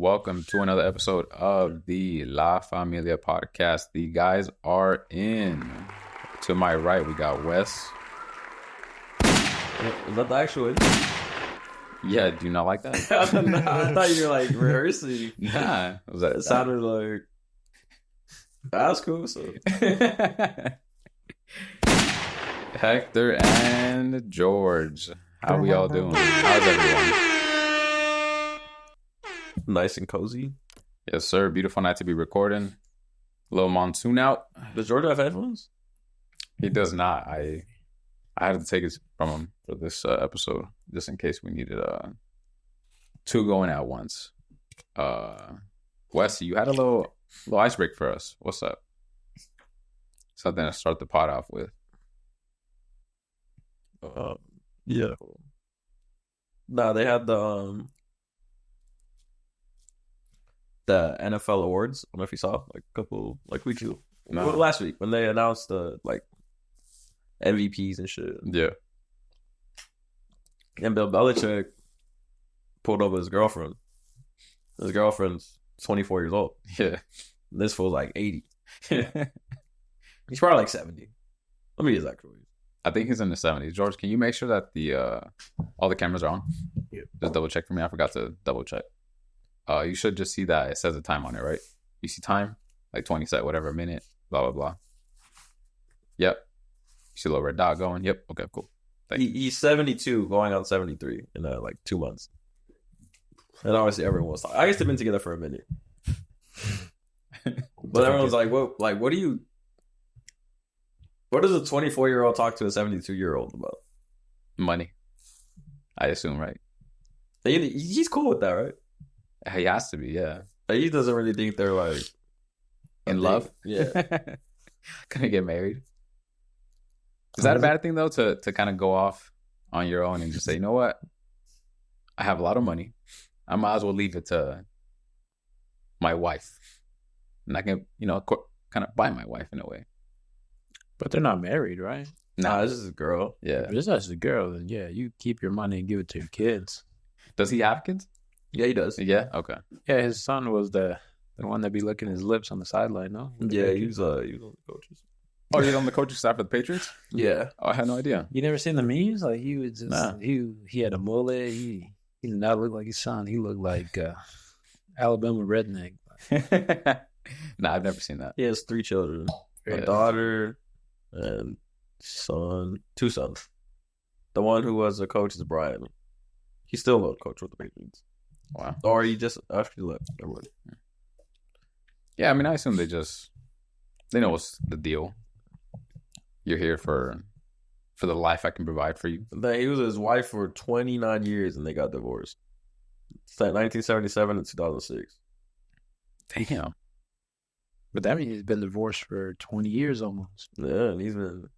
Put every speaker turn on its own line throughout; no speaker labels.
welcome to another episode of the La Familia podcast. The guys are in. To my right, we got Wes.
Is that the actual intro?
Yeah, do you not like that?
I thought you were like rehearsing.
Nah. Was that,
It sounded like that's cool. So
Hector and George. How we all doing? How's everyone?
nice and cozy.
Yes, sir. Beautiful night to be recording. Little monsoon out.
Does George have headphones?
He does not. I had to take it from him for this episode, just in case we needed two going at once. Wesley, you had a little ice break for us. What's up? Something to start the pot off with.
Yeah. Nah, they had the NFL awards. I don't know if you saw weeks ago.
No.
Well, last week when they announced the MVPs and shit.
Yeah.
And Bill Belichick pulled over his girlfriend. His girlfriend's 24 years old.
Yeah.
This fool's like 80. He's probably like 70. Let me get that for you.
I think he's in the 70s. George, can you make sure that the all the cameras are on?
Yeah.
Just double check for me. I forgot to double check. You should just see that it says the time on it, right? You see time? Like 20 set, whatever, minute, blah, blah, blah. Yep. You see a little red dot going. Yep. Okay, cool.
He's 72 going on 73 in 2 months. And obviously everyone was like, I guess they've been together for a minute. But everyone's like, what does a 24-year-old talk to a 72-year-old about?
Money. I assume, right?
He's cool with that, right?
He has to be, yeah.
He doesn't really think they're like
in love.
Yeah.
Gonna get married. Is that a bad thing though, to kind of go off on your own and just say, you know what? I have a lot of money. I might as well leave it to my wife. And I can, kind of buy my wife in a way.
But they're not married, right?
Nah, this is a girl.
Yeah.
If it's just a girl, then yeah, you keep your money and give it to your kids.
Does he have kids?
Yeah, he does.
Yeah? Okay.
Yeah, his son was the one that be licking his lips on the sideline, no?
Yeah, he was on the coaches.
Oh, you're on the coaching staff for the Patriots?
Yeah.
Oh, I had no idea.
You never seen the memes? Like he was just
Nah.
he had a mullet. He did not look like his son. He looked like Alabama redneck.
Nah, I've never seen that.
He has 3 children.
Yeah.
A daughter and son. 2 sons. The one who was a coach is Brian. He's still a coach with the Patriots.
Wow.
Or he just actually left. Never mind.
Yeah, I mean, I assume they know what's the deal. You're here for the life I can provide for you.
Then he was with his wife for 29 years and they got divorced. It's like 1977 and 2006.
Damn.
But that means he's been divorced for 20 years almost.
Yeah, and he's been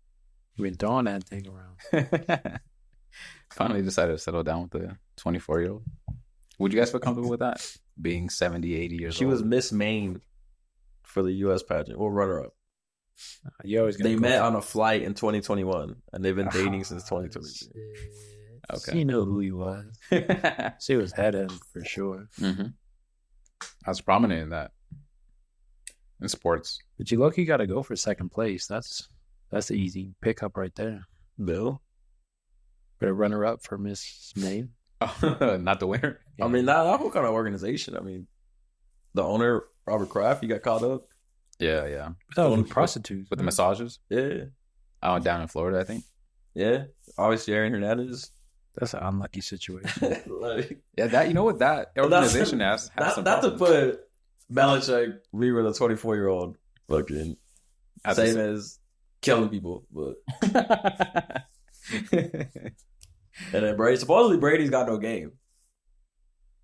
throwing that thing around.
Finally decided to settle down with the 24-year-old. Would you guys feel comfortable with that? Being 70, 80 years old?
She was Miss Maine for the U.S. pageant, or runner-up.
You always
They met on a flight in 2021, and they've been dating since 2022.
Okay.
She knew who he was. She was headed for sure.
Mm-hmm. I was prominent in that. In sports.
But you lucky got to go for second place. That's the easy pickup right there.
Bill?
But a runner-up for Miss Maine.
Oh, not the winner?
I mean, that whole kind of organization. I mean, the owner, Robert Kraft, he got caught up.
Yeah.
That was prostitutes.
With the massages?
Yeah.
Down in Florida, I think.
Yeah. Obviously, Aaron Hernandez.
That's an unlucky situation.
Yeah, that organization has some
not to
problems.
put Belichick, we were the 24-year-old fucking same as killing people, but and then Brady. Supposedly Brady's got no game.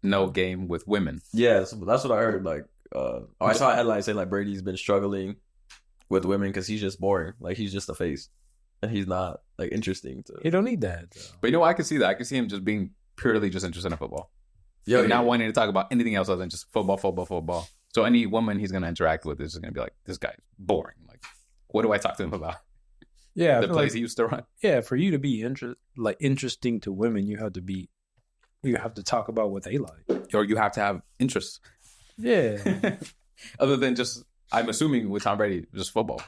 No game with women.
Yeah, so that's what I heard. I saw a headline saying Brady's been struggling with women because he's just boring. He's just a face, and he's not interesting to.
You don't need that, though.
But I can see that. I can see him just being purely just interested in football.
Yeah,
not wanting to talk about anything else other than just football. So any woman he's going to interact with is going to be like, this guy's boring. What do I talk to him about?
Yeah,
the place he used to run.
Yeah, for you to be interesting to women, you have to talk about what they like.
or you have to have interest.
Yeah.
Other than just, I'm assuming with Tom Brady, just football,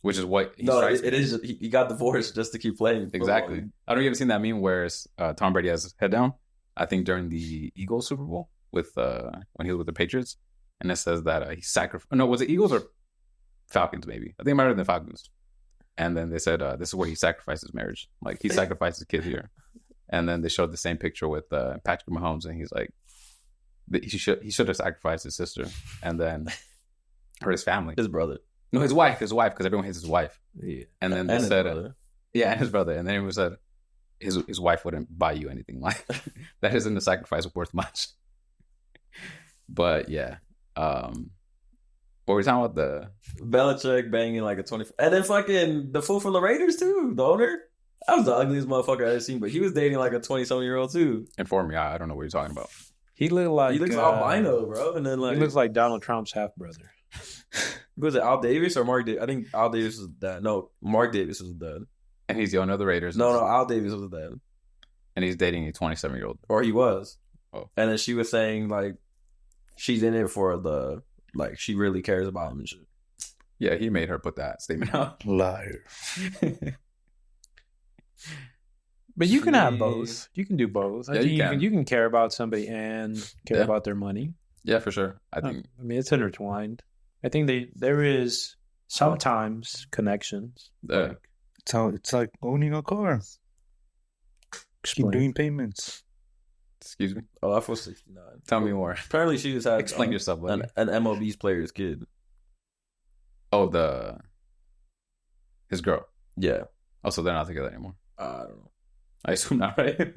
which is what he
No,
strikes
it
me.
is. He got divorced just to keep playing.
Exactly.
Football.
I don't know if you've seen that meme where Tom Brady has his head down. I think during the Eagles Super Bowl with when he was with the Patriots, and it says that he sacrificed. No, was it Eagles or Falcons? Maybe I think it might have been Falcons. And then they said this is where he sacrificed his marriage. Like he sacrificed his kid here. And then they showed the same picture with Patrick Mahomes, and he's like, he should have sacrificed his sister, and then or his family,
His brother.
no, his wife, because everyone hates his wife.
Yeah.
And then they
And his
said,
brother.
yeah, and his brother, and then it was said his wife wouldn't buy you anything. Like that isn't a sacrifice worth much. But yeah, what were we talking about? The
Belichick banging like a 24. And then fucking the fool from the Raiders too, the owner. That was the ugliest motherfucker I ever seen, but he was dating like a 20-something-year-old too.
inform me, I don't know what you're talking about.
He looked like
He looks albino, bro. And then like
he looks like Donald Trump's half brother.
was it Al Davis or Mark Davis? I think Al Davis was dad. No, Mark Davis was dad.
And he's the owner of the Raiders.
No, Al Davis was dad.
And he's dating a 27-year-old.
Or he was.
Oh.
And then she was saying like she's in it for the like she really cares about him and shit.
Yeah, he made her put that statement out.
Liar. But you can have
Jeez.
both. You can do both. I
Yeah,
think
you can.
you can care about somebody and care
Yeah.
about their money.
Yeah, for sure. I think
I mean, it's intertwined. I think there is sometimes connections.
uh,
It's like owning a car. Keep
Explain.
doing payments.
excuse me.
Oh, that was 69.
Tell me more.
Apparently she just had
Explain yourself, buddy.
an MLB's player's kid.
Oh, his girl.
Yeah.
Oh, so they're not together anymore.
I don't know.
I assume not, right?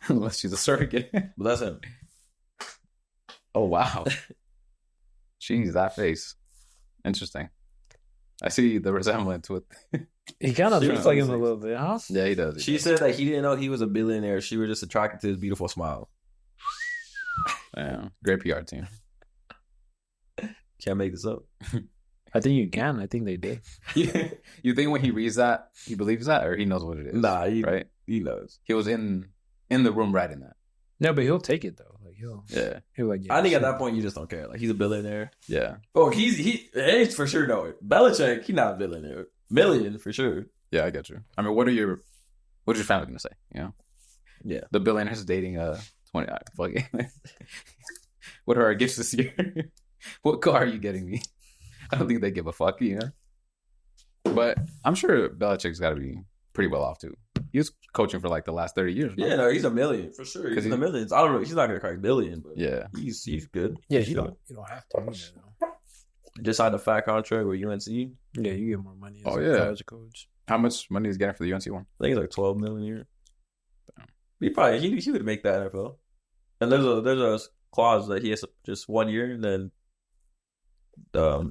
Unless she's a surrogate.
But that's him.
Oh, wow. Jeez, that face. Interesting. I see the resemblance with.
He kind of
She
looks
was
like him a
26.
little bit, huh?
Yeah, he does.
She said that he didn't know he was a billionaire. She was just attracted to his beautiful smile.
Yeah, great PR team.
Can't make this up.
I think you can. I think they did.
You think when he reads that, he believes that, or he knows what it is?
Nah,
right?
He knows.
He was in the room writing that.
No, but he'll take it though. Like he'll like. Yeah,
I think at
sure.
that point you just don't care. Like he's a billionaire.
Yeah.
Oh, he's for sure know it. Belichick, he not a billionaire. Million for sure.
Yeah, I get you. I mean, what's your family gonna say? You know?
Yeah.
The billionaire's dating a 20. Fuck it. What are our gifts this year? What car are you getting me? I don't think they give a fuck, you know. But I'm sure Belichick's got to be pretty well off too. He was coaching for like the last 30 years. Bro.
Yeah, no, he's a million for sure. He's in the millions. I don't know. He's not gonna crack billion, but
Yeah.
he's good.
Yeah,
For
you
sure.
don't have to. Either, though.
Just signed a fat contract with UNC.
Yeah, you get more money. As
Oh,
a
yeah.
college coach.
How much money is he getting for the UNC one?
I think it's like 12 million a year. He would make that NFL. And there's a clause that he has just 1 year, and then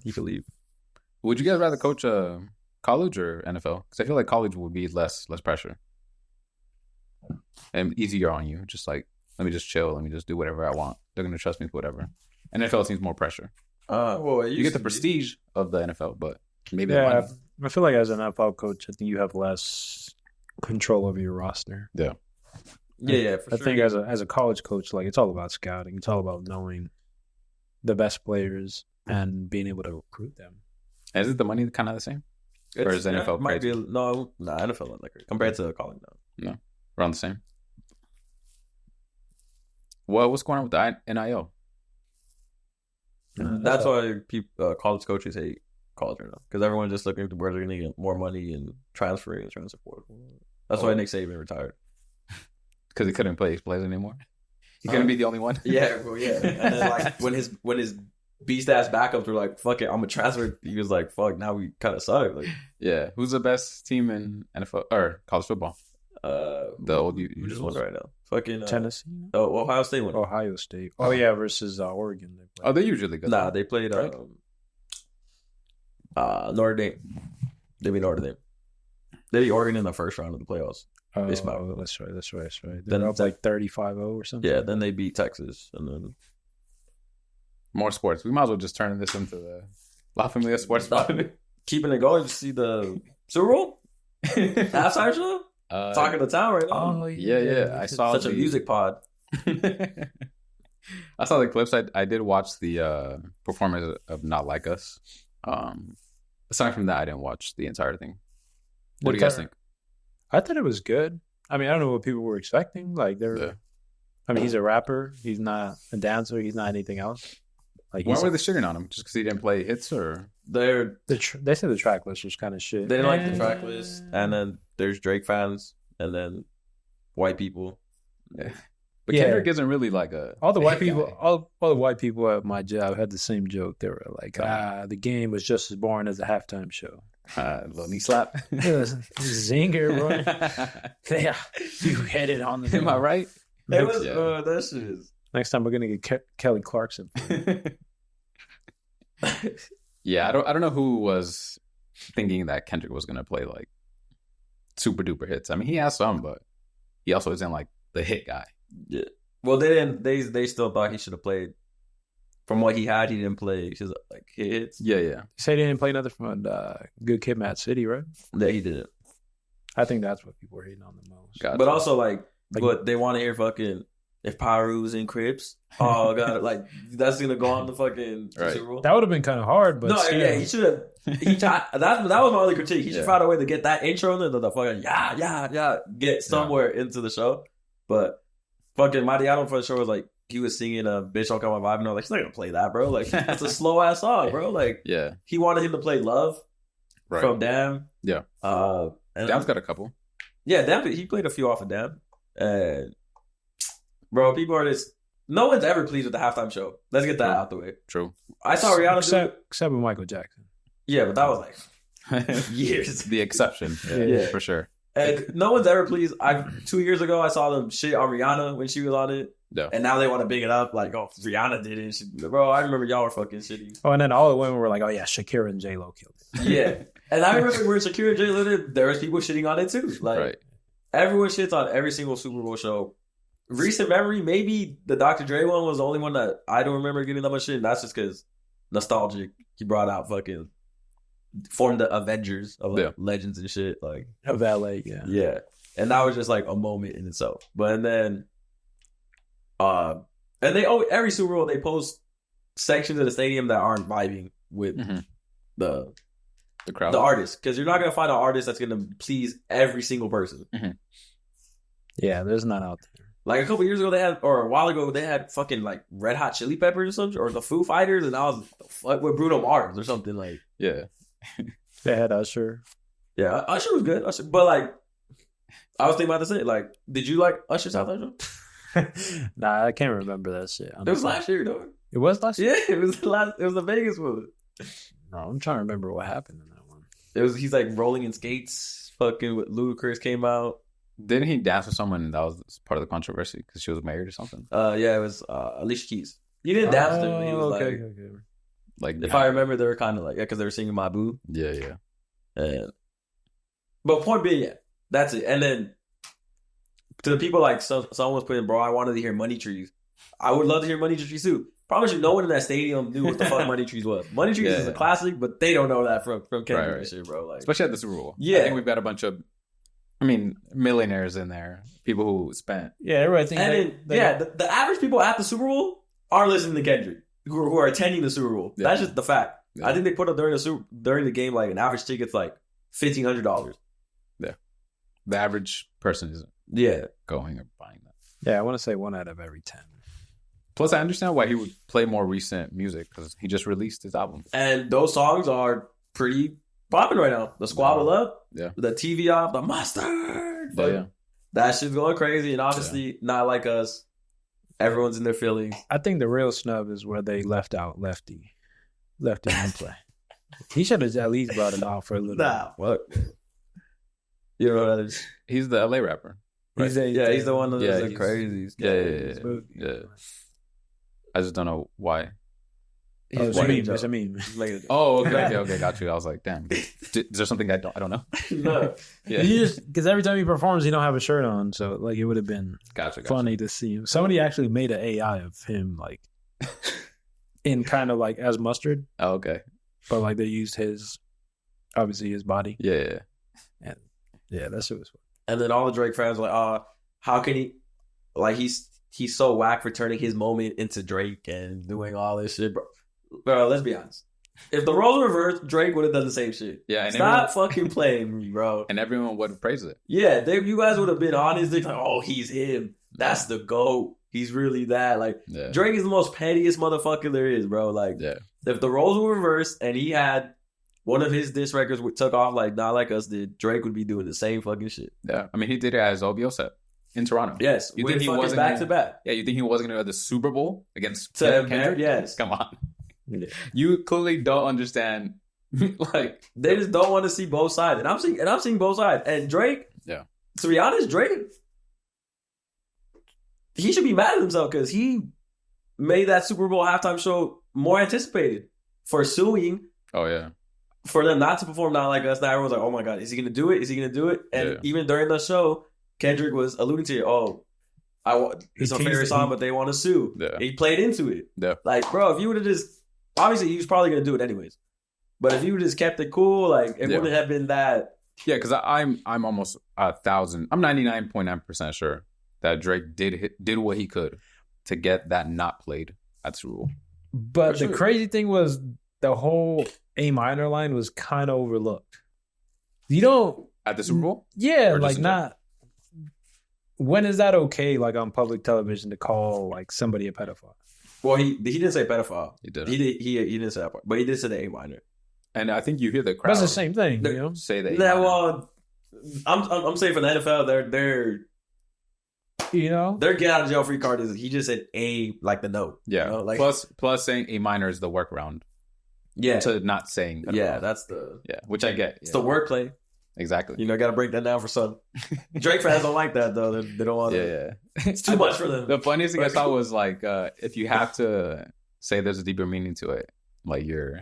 he could leave.
Would you guys rather coach college or NFL? Because I feel like college would be less pressure and easier on you. Just like, let me just chill. Let me just do whatever I want. They're gonna trust me with whatever. NFL seems more pressure.
Well,
You get the prestige of the NFL, but maybe the
Yeah,
money.
I feel like as an NFL coach, I think you have less control over your roster.
Yeah.
Yeah, for
I
sure.
think as a college coach, like it's all about scouting. It's all about knowing the best players and being able to recruit them.
Is it the money kind of the same? Or is NFL
might be
crazy?
NFL not like compared to college now.
Around the same? What's going on with the NIL?
That's why college coaches hate college right now, because everyone's just looking to where they're going to get more money and transferring and transfer portal. That's why Nick Saban retired.
Because he couldn't play his plays anymore. He couldn't be the only one.
Yeah, well, yeah. And then like when his beast ass backups were like, "Fuck it, I'm gonna transfer." He was like, "Fuck, now we kind of suck." Like,
Yeah. Who's the best team in NFL or college football? The old
who just won
usuals.
right now? Fucking
Tennessee,
Oh, Ohio State won.
Ohio State. Oh yeah, versus Oregon. They play.
Oh, they're usually good.
Nah, they played
Right?
Notre Dame. They beat Notre Dame. They beat Oregon in the first round of the playoffs. They smacked.
Oh, that's right.
Then
They're up
it's
like 35-0 or something.
Yeah, then they beat Texas, and then
More sports. We might as well just turn this into the La Familia Sports Pod.
keeping it going. You see the Super Bowl halftime show? Talking to town right now.
Oh
Yeah. I saw
Such a music pod.
I saw the clips. I did watch the performance of Not Like Us. Aside from that, I didn't watch the entire thing. What do you guys think?
I thought it was good. I mean, I don't know what people were expecting. Like,
Yeah.
I mean, he's a rapper. He's not a dancer. He's not anything else. Like,
Why were they shitting on him? Just because he didn't play hits, or
They
said the track list was kind of shit.
didn't like the track list, and then there's Drake fans, and then white people.
yeah. But
Yeah.
Kendrick isn't really like a
All the white
hit
people,
guy.
all the white people at my job had the same joke. They were like, the game was just as boring as the halftime show.
Little knee slap.
It was zinger, bro. Yeah, you hit it on the.
Am I right?
It was
Yeah.
that shit is.
Next time we're gonna get Kelly Clarkson.
Yeah, I don't know who was thinking that Kendrick was gonna play like super duper hits. I mean, he has some, but he also isn't like the hit guy.
Yeah. Well, they didn't. They still thought he should have played. From what he had, he didn't play just like hits.
Yeah.
You say he didn't play nothing from Good Kid, Mad City, right?
That he didn't.
I think that's what people were hating on the most.
Gotcha.
But also like
Like-
but they want to hear fucking if Pyru's in Crips. Oh god, like that's gonna go on the fucking
Right.
Super Bowl.
That would have been kind of hard, but
No,
still.
yeah, he should have. That was my only critique. He should
Yeah.
find a way to get that intro and the fucking get somewhere into the show. But fucking Mariano for sure was like he was singing a bitch on my vibe, and I was like, he's not gonna play that, bro. Like it's a slow ass song, bro. Like
yeah,
he wanted him to play Love
right.
from Damn.
Yeah.
And
Damn's got a couple.
yeah, Damn. He played a few off of Damn. And bro, people are just no one's ever pleased with the halftime show. Let's get that
True.
out the way.
True.
I saw Rihanna do it.
except with Michael Jackson.
Yeah, but that was like years.
The exception.
Yeah.
For sure.
And no one's ever pleased. 2 years ago, I saw them shit on Rihanna when she was on it.
Yeah.
And now they want to big it up like, oh, Rihanna did it. Bro, I remember y'all were fucking shitty.
Oh, and then all the women were like, "Oh yeah, Shakira and J Lo killed it."
Yeah. And I remember when Shakira and J Lo did, there was people shitting on it too. Like,
Right.
everyone shits on every single Super Bowl show. Recent memory, maybe the Dr. Dre one was the only one that I don't remember getting that much shit. And that's just because nostalgic. He brought out fucking formed the Avengers of like,
Yeah.
legends and shit. Like,
Of LA, yeah.
yeah. And that was just like a moment in itself. But and then and they every Super Bowl they post sections of the stadium that aren't vibing with
Mhm.
the
crowd.
artist. Because you're not gonna find an artist that's gonna please every single person.
Yeah, there's none out there.
Like a couple years ago, or a while ago, they had fucking like Red Hot Chili Peppers or something, or the Foo Fighters, and I was like with Bruno Mars or something like.
Yeah.
They had Usher.
Yeah, Usher was good. Usher, but like, I was thinking about this. Like, did you like Usher's halftime show?
Nah, I can't remember that shit.
It was last year, though.
It was last year?
Yeah, it was the last. It was the Vegas one.
No, I'm trying to remember what happened in that one.
It was he's like rolling in skates. Fucking with Ludacris came out.
Didn't he dance with someone and that was part of the controversy because she was married or something?
Yeah, it was Alicia Keys. He didn't dance to him. He was
okay.
Like,
if I remember, they were kind of like because they were singing "My Boo."
yeah.
And, but point being, yeah, that's it. And then to the people like someone was putting, bro, I wanted to hear Money Trees. I would love to hear Money Trees too. Promise you, no one in that stadium knew what the fuck Money Trees was. Money Trees is a classic, but they don't know that from Kendrick
Right.
and shit, bro. Like,
Especially at the Super Bowl.
Yeah.
I think we've got a bunch of, millionaires in there. People who spent.
Yeah, everybody thinks
and then, the average people at the Super Bowl are listening to Kendrick, who are attending the Super Bowl.
Yeah.
That's just the fact.
Yeah.
I think they put up during the game like an average ticket's like $1,500.
The average person isn't
Yeah.
going or buying that.
Yeah, I want to say 1 out of every 10.
Plus, I understand why he would play more recent music because he just released his album.
And those songs are pretty popping right now. The Squabble Up,
Yeah.
the TV off, the Mustard.
Yeah.
That shit's going crazy. And obviously, not like us. Everyone's in their feelings.
I think the real snub is where they left out Lefty. Lefty didn't play. He should have at least brought it out for a little
Nah, what? You don't know what that is?
He's the LA rapper.
He's
He's the one that
Yeah,
does the
he's-
crazies.
Yeah. Yeah. I just don't know why.
Oh, it's a
He's
meme.
making
It's a
it
meme.
He's making it.
Oh, okay, got you. I was like, damn. Is there something I don't know?
No.
Yeah.
Because every time he performs, he don't have a shirt on, so like it would have been
Gotcha.
funny to see him. Somebody actually made an AI of him, like in kind of like as Mustard,
Oh, okay.
but like they used obviously his body.
Yeah.
Yeah, that shit was fun.
And then all the Drake fans were like, how can he, like he's so whack for turning his moment into Drake and doing all this shit, bro. Bro, let's be honest. If the roles were reversed, Drake would have done the same shit.
Yeah, and
stop fucking playing me, bro.
And everyone would have praised it.
Yeah, you guys would have been honest. They're like, oh, he's him. That's the GOAT. He's really that. Like, Drake is the most pettiest motherfucker there is, bro. Like, if the roles were reversed and he had one of his diss records took off like Not Like Us did, Drake would be doing the same fucking shit.
Yeah, I mean, he did it at his OVO set in Toronto.
Yes,
you think he wasn't
back to back?
Yeah, you think he wasn't going to go to the Super Bowl against
Kendrick? Yes,
come on. Yeah. You clearly don't understand. Like,
they just don't want to see both sides, and I'm seeing both sides. And Drake, to be honest, Drake, he should be mad at himself because he made that Super Bowl halftime show more anticipated for suing.
Oh yeah.
For them not to perform Not Like Us, now everyone's like, oh my God, is he going to do it? Is he going to do it? And even during the show, Kendrick was alluding to it. It's a favorite song, but they want to sue. Yeah. He played into it. Yeah. Like, bro, if you would have just, obviously he was probably going to do it anyways. But if you just kept it cool, like, it wouldn't have been that.
Yeah, because I'm almost 1,000. I'm 99.9% sure that Drake did what he could to get that not played at Super Bowl.
But the crazy thing was the whole A minor line was kind of overlooked. You don't
at the Super Bowl?
Yeah, like not. When is that okay? Like on public television to call like somebody a pedophile?
Well, he didn't say pedophile.
He did.
He didn't say that part, but he did say the A minor.
And I think you hear the crowd.
That's the same thing. You know,
say that.
Yeah, well, I'm saying for the NFL, they're their get out of jail free card is he just said A like the note.
Yeah.
You know? Like
plus saying A minor is the workaround.
Yeah.
To not saying.
That's the
which I get.
It's the wordplay.
Exactly.
Got to break that down for some. Drake fans don't like that though. They don't want.
Yeah.
It's too much for them.
The funniest thing I saw was like if you have to say there's a deeper meaning to it, like you're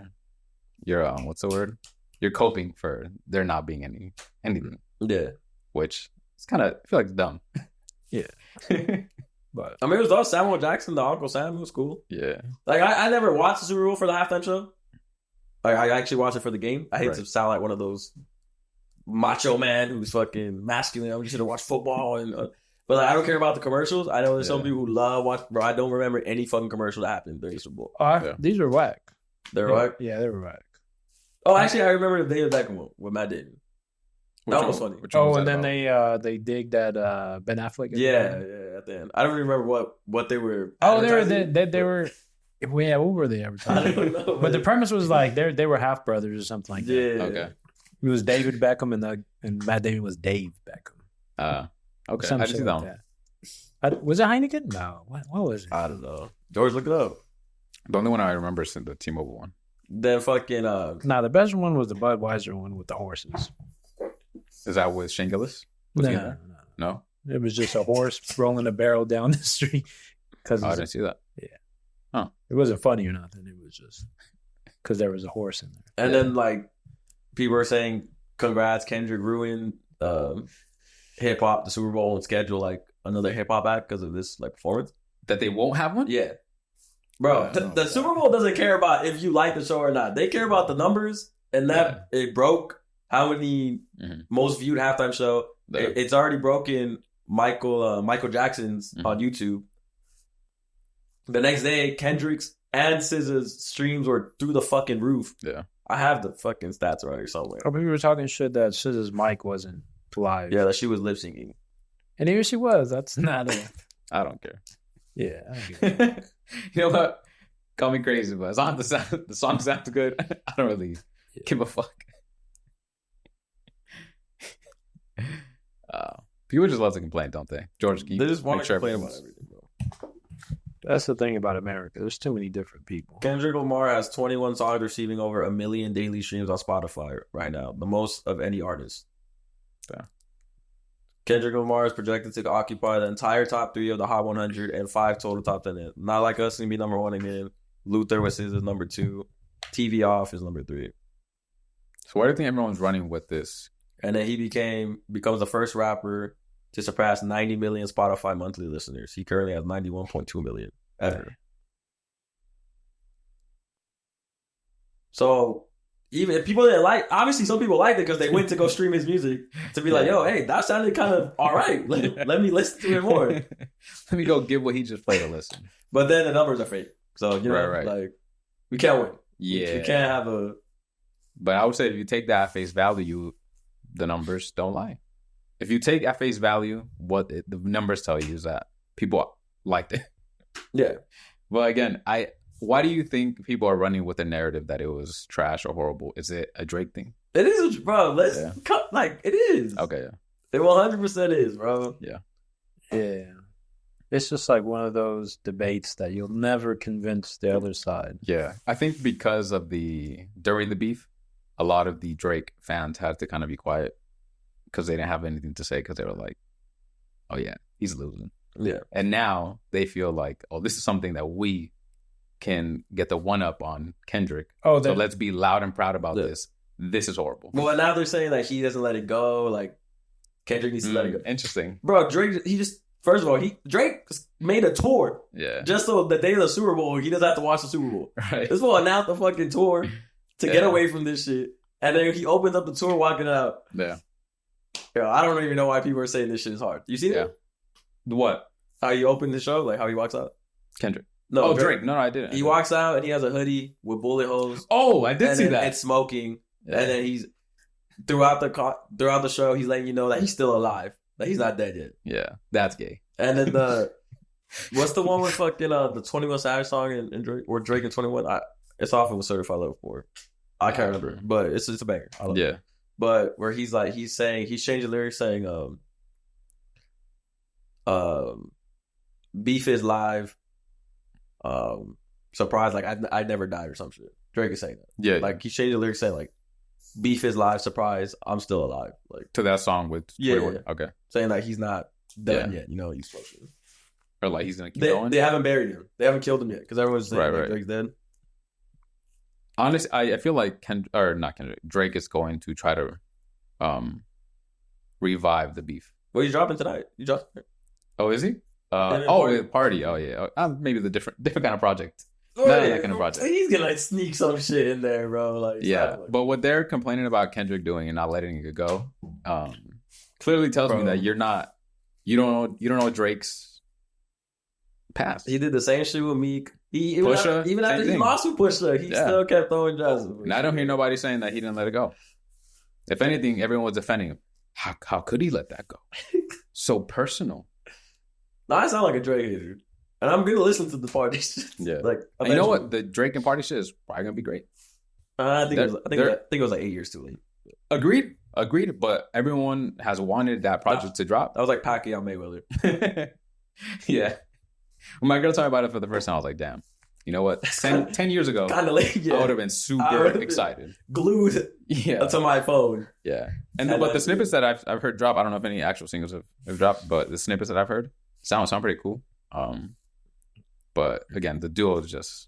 what's the word? You're coping for there not being anything.
Yeah.
Which it's kind of I feel like it's dumb.
Yeah.
But I mean, it was all Samuel Jackson, the Uncle Sam. It was cool.
Yeah.
Like I never watched the Super Bowl for the halftime show. Like I actually watched it for the game. I hate to sound like one of those macho man who's fucking masculine. I'm just gonna watch football but like, I don't care about the commercials. I know there's some people who love watch. Bro, I don't remember any fucking commercial that happened during the Super Bowl.
These were whack.
They're whack.
Yeah, they were whack.
Oh, actually, I remember the David Beckham one with Matt Damon. That was funny.
And then they digged that Ben Affleck.
Yeah, at the end. I don't even remember what they were.
Oh, they were. Yeah, what were they advertising? I don't know. But the premise was like they were half brothers or something like that.
Yeah.
Okay. It was David Beckham and Matt Damon was Dave Beckham.
Okay. I didn't see that one.
Was it Heineken? No. What was it?
I don't know. George, look it up.
The only one I remember is the T-Mobile one.
Then fucking
the best one was the Budweiser one with the horses.
Is that with Shane Gillis? No.
It was just a horse rolling a barrel down the street.
I didn't see that.
Yeah.
Huh.
It wasn't funny or nothing. It was just because there was a horse in there.
And then like people were saying, "Congrats, Kendrick ruined hip hop, the Super Bowl, and schedule like another hip hop act because of this like performance."
That they won't have one?
Yeah. Bro, the Super Bowl doesn't care about if you like the show or not. They care about the numbers and that it broke how many most viewed halftime show. It's already broken Michael Jackson's on YouTube. The next day, Kendrick's and SZA's streams were through the fucking roof.
Yeah.
I have the fucking stats around here somewhere.
Oh, people were talking shit that SZA's mic wasn't live.
Yeah, that she was lip syncing.
And here she was. That's not it.
I don't care.
Yeah. I don't care.
You know what? Call me crazy, but as long as the song sounds good, I don't really give a fuck. People just love to complain, don't they? George,
they just want to complain about everything, bro.
That's the thing about America. There's too many different people.
Kendrick Lamar has 21 songs receiving over 1 million daily streams on Spotify right now, the most of any artist.
Yeah.
Kendrick Lamar is projected to occupy the entire top 3 of the Hot 100 and 5 total top 10. Not Like Us can be number 1 again. Luther with SZA is number 2. TV Off is number 3.
So why do you think everyone's running with this?
And then he becomes the first rapper to surpass 90 million Spotify monthly listeners. He currently has 91.2 million ever. So even if people didn't like, obviously some people liked it because they went to go stream his music to be like, yo, hey, that sounded kind of all right. Let me listen to it more.
Let me go give what he just played a listen.
But then the numbers are fake. So, you know,
Right.
like, we can't win.
Yeah.
We can't have a...
But I would say if you take that at face value, the numbers don't lie. If you take at face value, what the numbers tell you is that people liked it.
Yeah.
Well, again, why do you think people are running with the narrative that it was trash or horrible? Is it a Drake thing?
It is, bro. Like, it is.
Okay, yeah.
It 100% is, bro.
Yeah. It's just like one of those debates that you'll never convince the other side.
Yeah. I think because of during the beef, a lot of the Drake fans had to kind of be quiet because they didn't have anything to say because they were like, oh, yeah, he's losing.
Yeah.
And now they feel like, oh, this is something that we can get the one up on Kendrick.
Oh,
so let's be loud and proud about this. This is horrible.
Well, now they're saying that he doesn't let it go. Like, Kendrick needs to let it go.
Interesting.
Bro, Drake, first of all, Drake made a tour.
Yeah.
Just so the day of the Super Bowl, he doesn't have to watch the Super Bowl.
Right.
This fool announced the fucking tour to get away from this shit. And then he opens up the tour walking out.
Yeah.
Yo, I don't even know why people are saying this shit is hard. You see that?
What?
How he opened the show? Like how he walks out?
Kendrick.
No,
Drake. No, I didn't.
He walks out and he has a hoodie with bullet holes.
Oh, I did see that.
And smoking.
Yeah.
And then he's throughout the show, he's letting you know that he's still alive. That he's not dead yet.
Yeah, that's gay.
And then what's the one with fucking the 21 Savage song and Drake, or Drake and 21? It's often with Certified Level 4. I can't remember, but it's a banger. I love it. But where he's changed the lyrics saying beef is live, surprise, like I never died or some shit. Drake is saying that.
Yeah.
Like he changed the lyrics saying like beef is live, surprise, I'm still alive. Like
to that song with 21. Okay.
Saying like he's not done yet, you know, he's supposed to.
Or like he's gonna keep going.
They haven't buried him. They haven't killed him yet because everyone's saying
right.
Drake's dead.
Honestly, I feel like Drake is going to try to revive the beef.
Well, he's dropping tonight. You dropped.
Oh, is he? Party. Oh, yeah. Maybe the different kind of project.
Oh,
Not that kind of project.
He's gonna like sneak some shit in there, bro. Like
but what they're complaining about Kendrick doing and not letting it go, clearly tells me that you don't know Drake's past.
He did the same shit with Meek. Even after he lost with Pusha, he still kept throwing jazz.
And I don't hear nobody saying that he didn't let it go. If anything, everyone was defending him. How could he let that go? So personal.
Now I sound like a Drake hater, and I'm gonna listen to the party shit.
Yeah,
like
you know what? The Drake and party shit is probably gonna be great.
I think it was like 8 years too late.
Agreed. But everyone has wanted that project to drop.
That was like Pacquiao Mayweather.
Yeah. When my girl told me about it for the first time, I was like, damn. You know what? 10 years ago,
kind of late. Yeah.
I would have been super excited.
Glued to my phone.
Yeah. But the snippets that I've heard drop, I don't know if any actual singles have dropped, but the snippets that I've heard sound pretty cool. But again, the duo is just,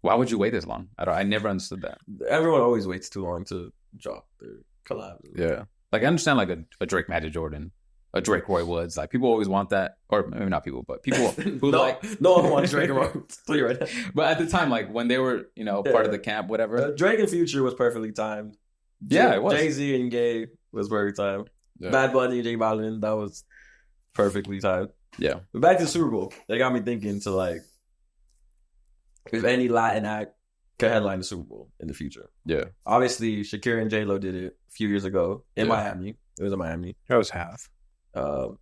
why would you wait this long? I never understood that.
Everyone always waits too long to drop their collabs.
Yeah. Like I understand like a Drake Magic Jordan, a Drake Roy Woods. Like people always want that, or maybe not people, but people who
no one wants Drake and Roy Woods. Right now.
But at the time, like when they were, part of the camp, whatever.
Drake and Future was perfectly timed.
Yeah, it was.
Jay-Z and Gay was very timed.
Yeah.
Bad Bunny and J Balvin, that was perfectly timed.
Yeah.
But back to the Super Bowl, they got me thinking to like, if any Latin act could headline the Super Bowl in the future.
Yeah.
Obviously, Shakira and J-Lo did it a few years ago in Miami. It was in Miami.
That was half.
Well,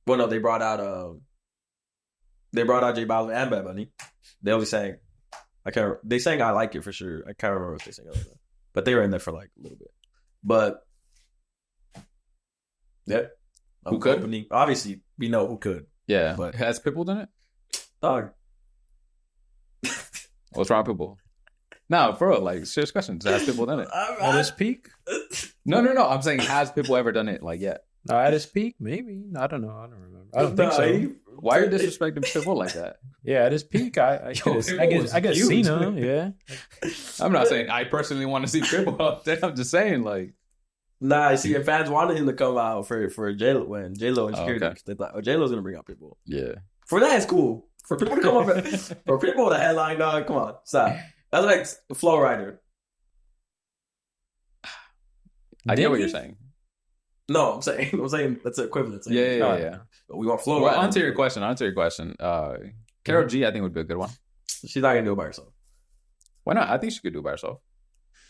no, they brought out J Balvin and Bad Bunny. They only sang, they sang I Like It for sure. I can't remember what they sang other than. But they were in there for like a little bit. But yeah.
Who could?
Obviously, we know who could.
Yeah.
But
has Pitbull done it?
Dog.
What's wrong with Pitbull? No, for real, like serious questions. Has Pitbull done it?
At his peak?
No. I'm saying, has Pitbull ever done it like yet?
At his peak, maybe. I don't know. I don't remember. I don't think so.
Why are you disrespecting Pitbull like that?
Yeah, at his peak, I guess Cena. Yeah.
I'm not saying I personally want to see Pitbull up there. I'm just saying, like.
Nah, I see. Fans wanted him to come out for J-Lo when J-Lo and Shakira. They thought, J-Lo's gonna bring out Pitbull.
Yeah.
For that, it's cool. For people to come up, for Pitbull to headline, dog, come on, stop. That's like Flow Rider.
I get what you're
Diddy?
saying.
No, I'm saying that's equivalent.
Yeah.
We want Flo.
Well, answer your question. Karol G, I think would be a good one.
She's not gonna do it by herself.
Why not? I think she could do it by herself.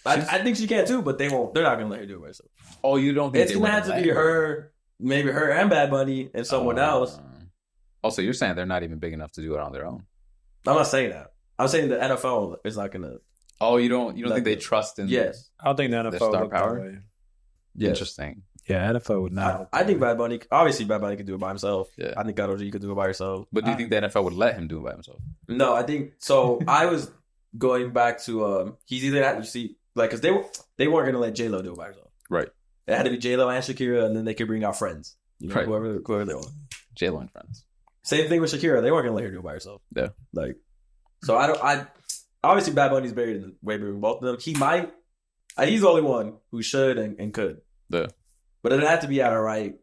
I think she can too, but they won't. They're not gonna let her do it by herself.
Oh, you don't think
It's gonna have to be her, maybe her and Bad Bunny and someone else.
Also, you're saying they're not even big enough to do it on their own.
I'm not saying that. I'm saying the NFL is not gonna.
Oh, you don't think they trust in?
Yes.
I don't think the
Their
NFL
star
look
power?
that way.
Yes.
Interesting.
Yeah, NFL would not.
I think Bad Bunny. Obviously, Bad Bunny could do it by himself.
Yeah.
I think Karol G could do it by herself.
But do you think the NFL would let him do it by himself?
No, I think so. I was going back to he's either that you see like because they weren't gonna let J Lo do it by herself.
Right.
It had to be J Lo and Shakira, and then they could bring out friends. You know,
Right.
whoever they want.
J-Lo and friends.
Same thing with Shakira. They weren't gonna let her do it by herself.
Yeah.
Like, so I obviously Bad Bunny's way bigger than both of them. He might. He's the only one who should and could.
Yeah.
But it had to be at a right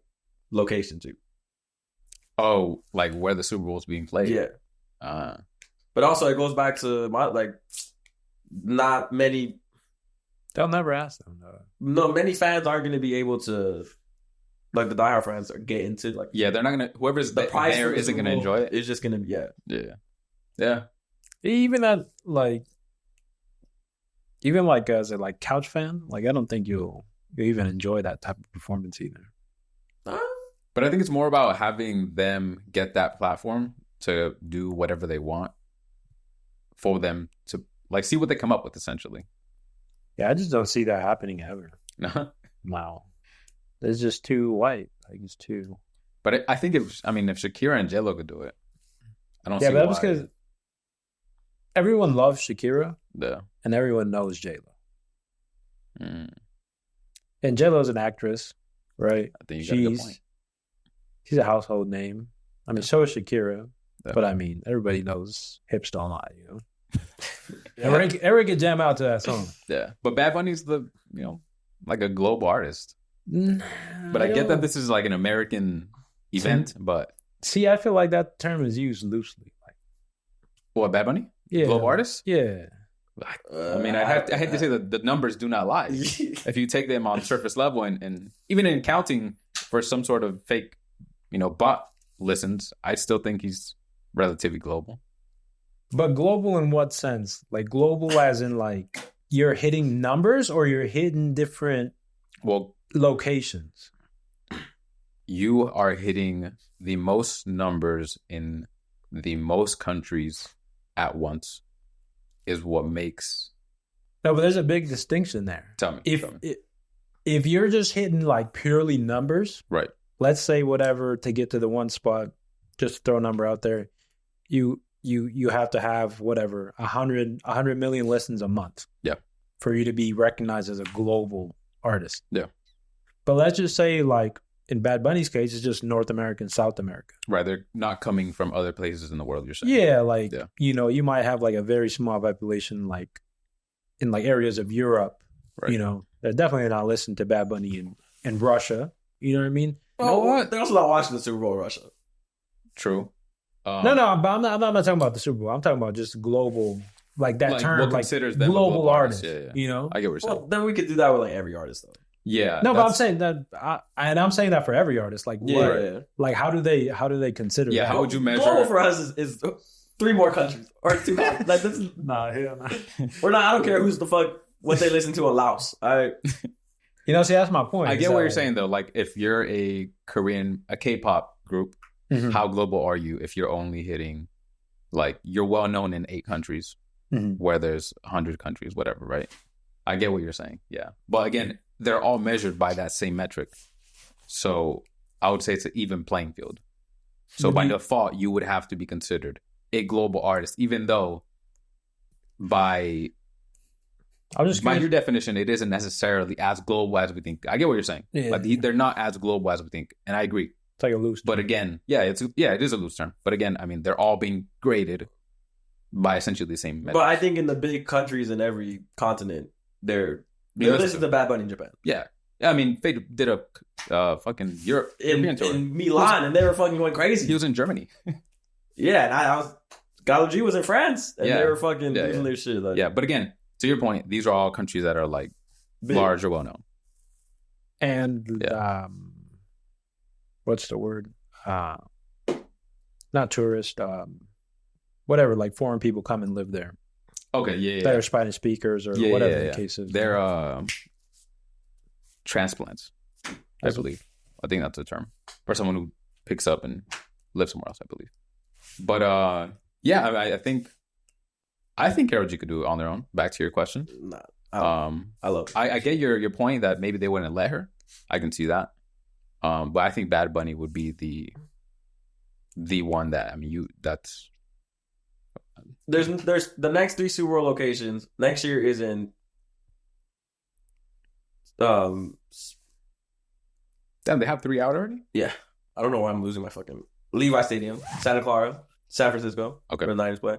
location too.
Oh, like where the Super Bowl is being played.
Yeah. But also it goes back to not many.
They'll never ask them though.
No, many fans aren't going to be able to, like the diehard fans, get into like.
Yeah, they're not gonna. Whoever's
The price
there
for the
isn't
Super
gonna
Bowl
enjoy it.
It's just going to be
Yeah.
Even that, like, as a like couch fan, like I don't think you'll even enjoy that type of performance either.
But I think it's more about having them get that platform to do whatever they want for them to like see what they come up with essentially.
Yeah, I just don't see that happening ever. Wow, it's just too white. Like it's too.
But I think if Shakira and J-Lo could do it, I don't see
Yeah, but
why.
that's because everyone loves Shakira
Yeah.
and everyone knows J-Lo.
Mm,
And J-Lo's an actress, right?
I think you got a good point.
She's a household name. I mean, so is Shakira.
Yeah.
But I mean, everybody knows hips don't lie, you know? Eric can jam out to that song.
Yeah. But Bad Bunny's like a global artist. But I get that this is like an American event, but
See, I feel like that term is used loosely. Like,
what, Bad Bunny?
yeah,
Global artist?
Yeah,
I mean, I hate to say that the numbers do not lie. If you take them on surface level and even in counting for some sort of fake, bot listens, I still think he's relatively global.
but global in what sense? Like global as in like you're hitting numbers or you're hitting different
Well,
locations?
you are hitting the most numbers in the most countries at once is what makes.
No, but there's a big distinction there.
Tell me.
If you're just hitting like purely numbers,
Right.
let's say whatever to get to the one spot, just throw a number out there, you have to have whatever 100 million listens a month.
Yeah.
For you to be recognized as a global artist.
Yeah.
But let's just say like in Bad Bunny's case, it's just North America and South America.
Right. They're not coming from other places in the world, you're saying.
Yeah, like
Yeah.
you might have like a very small population like in like areas of Europe,
Right.
they're definitely not listening to Bad Bunny in Russia. You know what I mean?
know what? They're also not watching the Super Bowl in Russia.
True.
No, but I'm not talking about the Super Bowl. I'm talking about just global, like that
Like,
term,
what
like
considers them a
global
global
artist.
artist. Yeah. I get what you're saying.
Well, then we could do that with like every artist though.
Yeah.
No, but I'm saying that, I'm saying that for every artist. Like,
Yeah.
like how do they consider?
Yeah,
that?
how would you measure?
Global for us is 3 more countries or 2. Like this is
Nah, hell no.
we're not. I don't care who's the fuck what they listen to in Laos.
See, that's my point.
I get what you're saying though. Like if you're a K-pop group,
Mhm.
how global are you if you're only hitting, like you're well known in 8 countries
Mhm.
where there's 100 countries, whatever, right? I get what you're saying. Yeah. But again, they're all measured by that same metric. So I would say it's an even playing field. So by default, you would have to be considered a global artist, even though by
I'm just
your
curious.
definition, it isn't necessarily as global as we think. I get what you're saying.
Yeah.
Like they're not as global as we think. And I agree.
It's like a loose.
But again, it is a loose term. But again, I mean, they're all being graded by essentially the same metric.
But I think in the big countries in every continent, they're
Yeah,
listening to Bad Bunny in Japan.
Yeah. I mean, Fade did a fucking European tour.
In Milan, and they were fucking going crazy.
He was in Germany.
Yeah, and I was Karol G was in France, and they were fucking
Yeah,
losing
yeah.
their shit. Like,
Yeah, but again, to your point, these are all countries that are like
big.
large or well known.
And what's the word? Not tourist. Whatever, like foreign people come and live there.
Okay, yeah.
That are Spanish speakers or whatever the case is.
They're transplants, I believe. I think that's the term. For someone who picks up and lives somewhere else, I believe. But yeah, I think Karol G could do it on their own. Back to your question.
Nah,
I love it. I get your point that maybe they wouldn't let her. I can see that. But I think Bad Bunny would be the one that, I mean, that's...
There's the next 3 Super Bowl locations. Next year is in
Damn, they have 3 out already?
Yeah. I don't know why I'm losing my fucking Levi Stadium, Santa Clara, San Francisco.
Okay.
Where the Niners play.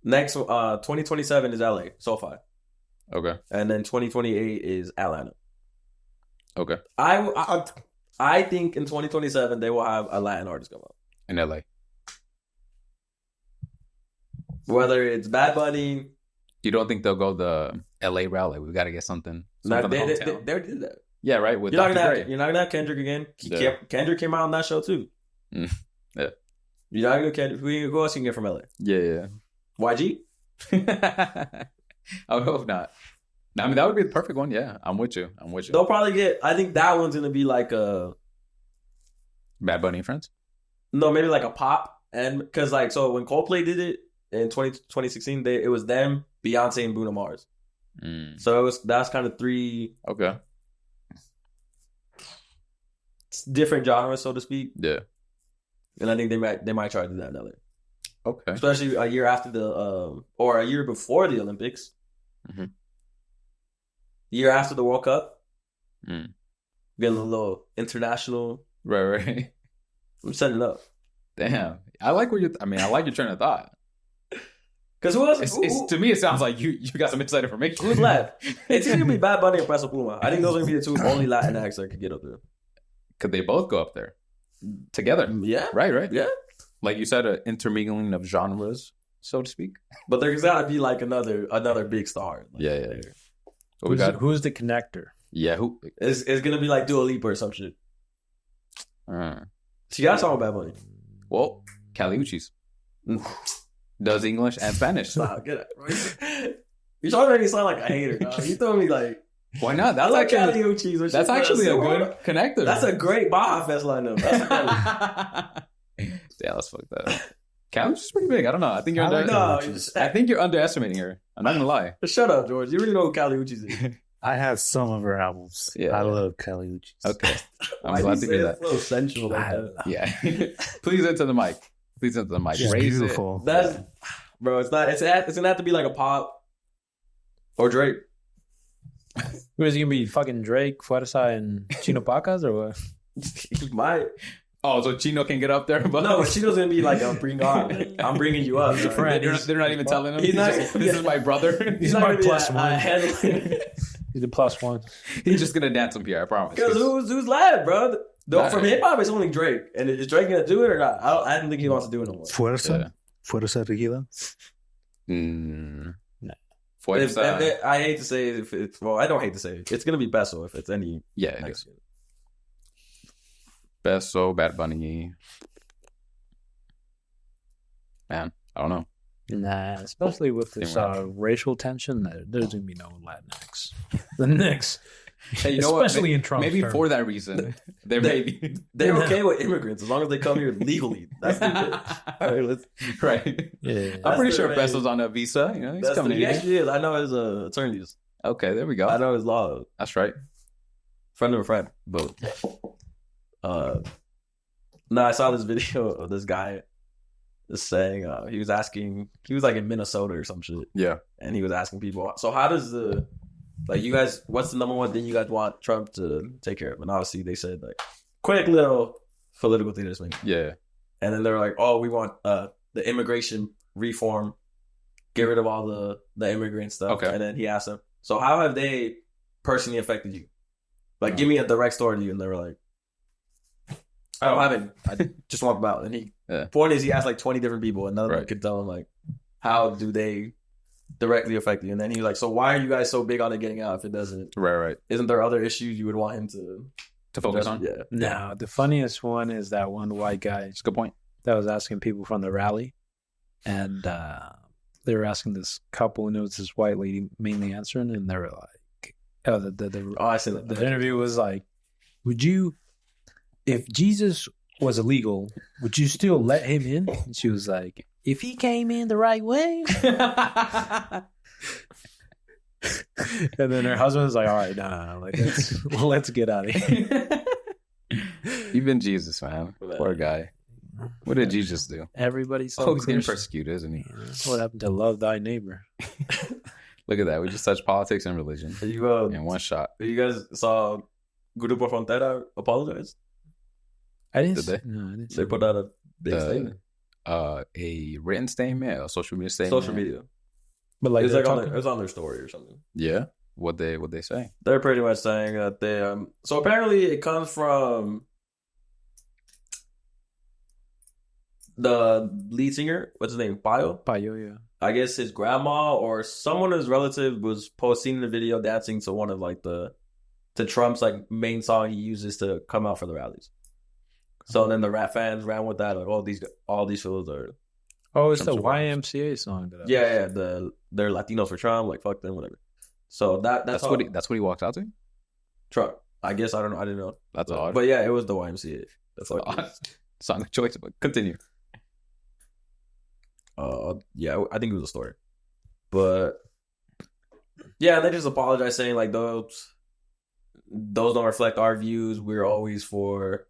Next 2027 is LA, SoFi.
Okay.
And then 2028 is Atlanta.
Okay.
I think in 2027 they will have a Latin artist come up.
In LA.
Whether it's Bad Bunny.
You don't think they'll go the LA route? Like, we got to get something.
They did that.
Yeah, right. With
you're not gonna have Kendrick again.
Yeah.
Kendrick came out on that show too.
Yeah.
You're not gonna Kendrick. Who else you can get from LA?
Yeah.
YG?
I would hope not. I mean, that would be the perfect one. Yeah, I'm with you.
They'll probably get. I think that one's gonna be like a
Bad Bunny and Friends.
No, maybe like a pop, and because like so when Coldplay did it in 2016, it was them, Beyonce, and Bruno Mars. So that's kind of 3.
Okay.
Different genres, so to speak.
Yeah.
And I think they might try to do that in LA.
Okay.
Especially a year after or a year before the Olympics.
Mm-hmm.
Year after the World Cup.
Mm.
Getting a little international.
Right.
I'm setting it up.
Damn. I like your train of thought.
Because who else?
To me, it sounds like you got some inside information.
Who's left? It's going to be Bad Bunny and Peso Pluma. I think those are going to be the 2 only Latin acts that could get up there.
Could they both go up there together?
Yeah.
Right.
Yeah.
Like you said, an intermingling of genres, so to speak.
But there's got to be like another big star. Like,
yeah.
Who's the connector?
Yeah, who?
It's going to be like Dua Lipa or some shit. See, that's all Bad Bunny.
Well, Kali Uchis does English and Spanish.
Stop, get it. You're trying to make me sound like a hater, dog. You throw me like...
Why not?
That's like Kali Uchis.
That's actually a good connector.
That's a great Baja Fest lineup.
Yeah, let's fuck that up. Kali Uchis is pretty big. I don't know. I think you're underestimating her. I'm not gonna lie.
Shut up, George. You really know who Kali Uchis is.
I have some of her albums.
Yeah,
I love Kali Uchis.
Okay. I'm glad to hear that.
So sensual like that.
Yeah. Please into the mic.
She's
Raise
beautiful.
it.
That's, bro, it's not. It's gonna have to be like a pop or Drake.
Who is it gonna be? Fucking Drake, Fuerza, and Chino Pacas, or what?
He might.
Oh, so Chino can get up there, but
no, Chino's gonna be like, "Bring on, like, I'm bringing you up."
Friend. They're not even telling him.
He's not.
This is my brother.
He's not
my
gonna
plus
be
one. He's the +1.
He's just gonna dance some here. I promise.
Because who's lad, bro? From hip hop, it's only Drake, and is Drake gonna do it or not? I don't think he wants to do it no more.
Fuerza Tequila.
No.
I hate to say it. I don't hate to say it. It's gonna be Beso if it's any.
Yeah, it is. Beso, Bad Bunny. Man, I don't know.
Nah, especially with this racial tension, there's gonna be no Latinx. The next,
hey, you know
especially
what?
in Trump's
maybe
term.
For that reason,
they're okay with immigrants as long as they come here legally. That's the
right.
Yeah,
I'm pretty sure Beso's on a visa. You know, he's coming
He
in.
actually is. I know his attorneys.
Okay, there we go.
I know his law.
That's right.
Friend of a friend. Both. No, I saw this video of this guy just saying he was like in Minnesota or some shit.
Yeah.
And he was asking people, so how does you guys, what's the number one thing you guys want Trump to take care of? And obviously they said like quick little political thing this week.
Yeah.
And then they're like, oh, we want the immigration reform, get rid of all the immigrant stuff.
Okay.
And then he asked them, so how have they personally affected you? Like, give me a direct story to you. And they were like, I don't have it. I just want them out. And point is, he asked like 20 different people, and none of them could tell him like, how do they directly affect you. And then he's like, so why are you guys so big on it getting out if it doesn't?
Right.
Isn't there other issues you would want him
To focus on?
Yeah.
No, the funniest one is that one white guy
It's a good point.
that was asking people from the rally, and they were asking this couple, and it was this white lady mainly answering, and they were like,
I see that.
the interview was like, would you, if Jesus was illegal, would you still let him in? And she was like, if he came in the right way. And then her husband was like, all right, no, like let's get out of here.
Even Jesus, man. Poor guy. What did Jesus do?
Everybody's so
Oh, he's getting
Christian.
persecuted, isn't he?
What happened to love thy neighbor?
Look at that. We just touched politics and religion in one shot.
You guys saw Grupo Frontera apologize?
I didn't.
Did they?
No, I didn't.
They put out a big statement.
A written statement, a social media statement.
Social media.
But like,
It's
they're
like
talking,
it was on their story or something.
Yeah. What they say?
They're pretty much saying that they so apparently it comes from the lead singer, what's his name? Payo?
Payo, yeah.
I guess his grandma or someone his relative was posting the video dancing to one of like to Trump's like main song he uses to come out for the rallies. So then the rap fans ran with that, like all these fools are
Oh, it's
Trump's
the
supporters.
YMCA song. That I
yeah, they're Latinos for Trump, like fuck them, whatever. So that's
What that's what he walked out to.
Trump. I guess I don't know. I didn't know.
That's odd.
But yeah, it was the YMCA. That's like
Odd. Song of choice, but continue.
yeah, I think it was a story. But yeah, they just apologized saying like those don't reflect our views. We're always for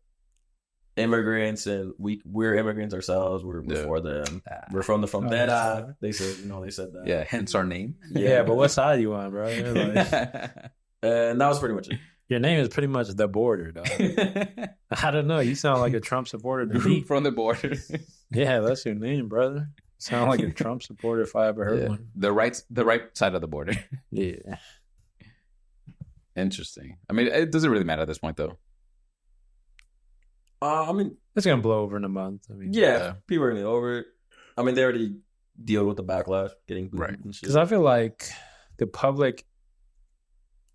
immigrants and we're immigrants ourselves. We're for them. We're from the Frontera. They said, they said that.
Yeah, hence our name.
Yeah, but what side you on, bro? You're like,
And that was pretty much it.
your name is pretty much the border, dog. I don't know. You sound like a Trump supporter to me.
From the border.
Yeah, that's your name, brother. Sound like a Trump supporter if I ever heard one.
The right side of the border.
Yeah.
Interesting. I mean, it doesn't really matter at this point, though.
I mean,
It's gonna blow over in a month. I mean,
yeah, people are gonna get over it. I mean, they already deal with the backlash, getting booed
Right.
and shit.
because I feel like the public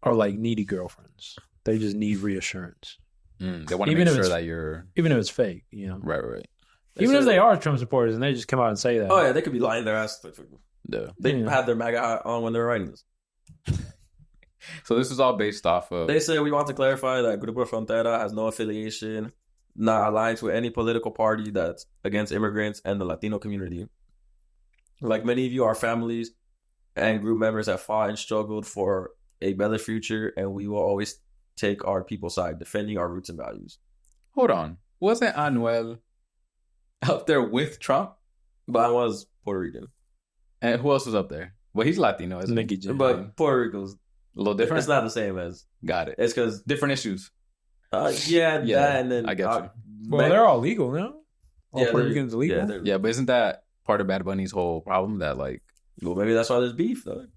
are like needy girlfriends. They just need reassurance,
They want to
Even
make
if
sure
it's-
that you're
even if it's fake.
right.
Even if
said-
they are Trump supporters and they just come out and say that.
Oh yeah, they could be lying their ass.
Yeah.
They
Yeah.
had their MAGA hat on when they were writing this.
So this is all based off of.
They say we want to clarify that Grupo Frontera has no affiliation, not alliance with any political party that's against immigrants and the Latino community. Like many of you, our families and group members have fought and struggled for a better future, and we will always take our people's side, defending our roots and values.
Hold on, wasn't Anuel up there with Trump?
But I was Puerto Rican.
And who else was up there? Well, he's Latino, isn't he?
Nicky Jam.
But Puerto Rico's
A little different.
it's not the same as
Got it.
it's because
Different issues.
that and then
I get you.
Well, they're all legal now. All
Yeah,
Puerto
they're-
Ricans are legal.
yeah, they're-
Yeah, but isn't that part of Bad Bunny's whole problem? That like,
well, maybe that's why there's beef though.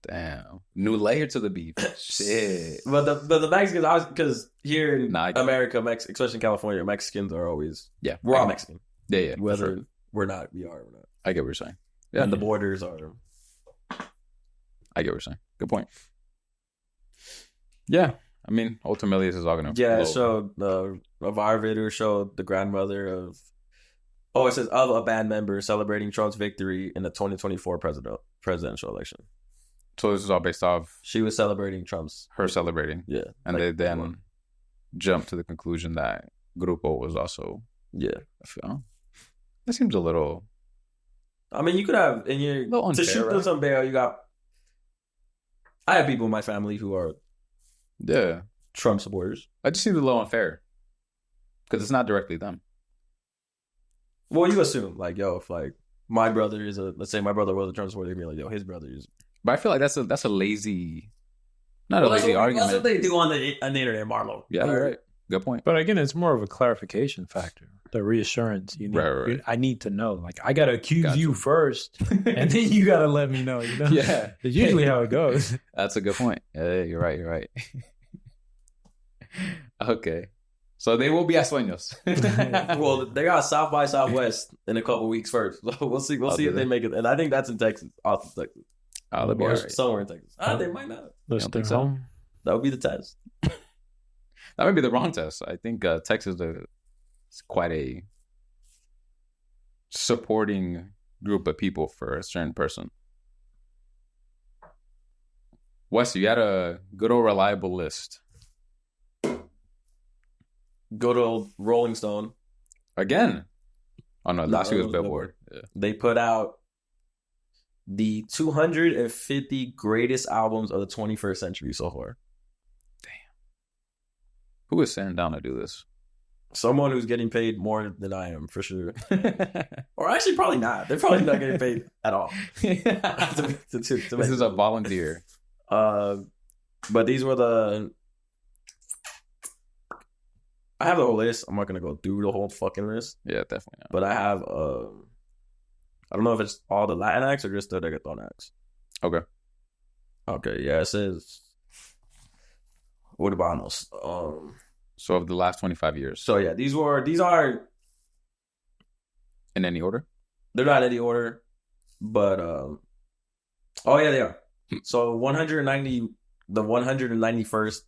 damn, new layer to the beef. Shit.
But the Mexicans, because here in
Nah, I get
America, especially in California, Mexicans are always
Yeah,
we're all Mexican.
Yeah.
Whether
Sure.
we're not, we are. We're not.
I get what you're saying. Yeah,
And the borders are.
I get what you're saying. Good point. Yeah, I mean, ultimately, this is all gonna.
Yeah,
blow
it showed a viral video showed the grandmother of. Oh, it says of a band member celebrating Trump's victory in the 2024 presidential election.
So this is all based off
She was celebrating Trump's.
her celebrating,
Yeah,
and
like,
they then jumped to the conclusion that Grupo was also.
yeah.
That seems a little.
I mean, you could have in your
little
to
unfair,
shoot them
right?
some bail. You got. I have people in my family who are
Yeah,
Trump supporters.
it just seems a little unfair because it's not directly them.
Well, you assume like, yo, if like my brother is let's say my brother was a Trump supporter, they'd be like, yo, his brother is.
But I feel like that's a lazy, not a lazy argument.
That's what they do on the internet, Marlo.
Yeah, you're right. Good point.
But again, it's more of a clarification factor, the reassurance. You need,
Right.
I need to know. Like, I gotta accuse
Gotcha.
you first, and then you gotta let me know. You know,
Yeah,
it's usually how it goes.
that's a good point. Yeah, you're right. Okay, So they will be at Sueños.
Well, they got South by Southwest in a couple weeks first. So we'll see. We'll see if they make it. And I think that's in Texas, Austin, Texas,
Oh, they'll be
or
all right.
somewhere in Texas. They might not.
Let's
don't
stay
think so?
home.
That would be the test.
That might be the wrong test. I think Texas is quite a supporting group of people for a certain person. Wes, you got a good old reliable list.
Good old Rolling Stone.
Again. Oh, no, last
No,
year
it
was
was
Billboard. Yeah.
They put out the 250 greatest albums of the 21st century so far.
Who is sitting down to do this?
Someone who's getting paid more than I am, for sure. Or actually, probably not. They're probably not getting paid at all.
This is a volunteer.
But these were the... I have the whole list. I'm not going to go through the whole fucking list.
Yeah, definitely not.
But I have... I don't know if it's all the Latin acts or just the reggaeton acts.
Okay.
Okay, yeah, it says... What about us?
So of the last 25 years.
So yeah, these are...
In any order?
They're not in any order, but... oh yeah, they are. So 190... The 191st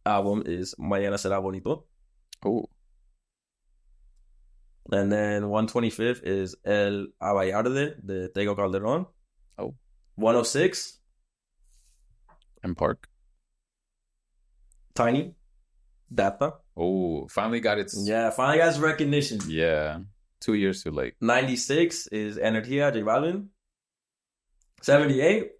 album is Mañana Será Bonito.
Oh.
And then 125th is El Abayarde de Tego Calderón.
Oh.
106,
And Park.
Tiny, Data.
Oh, finally got its...
Yeah, finally got its recognition.
Yeah. 2 years too late.
96 is Energía, J Balvin. 78,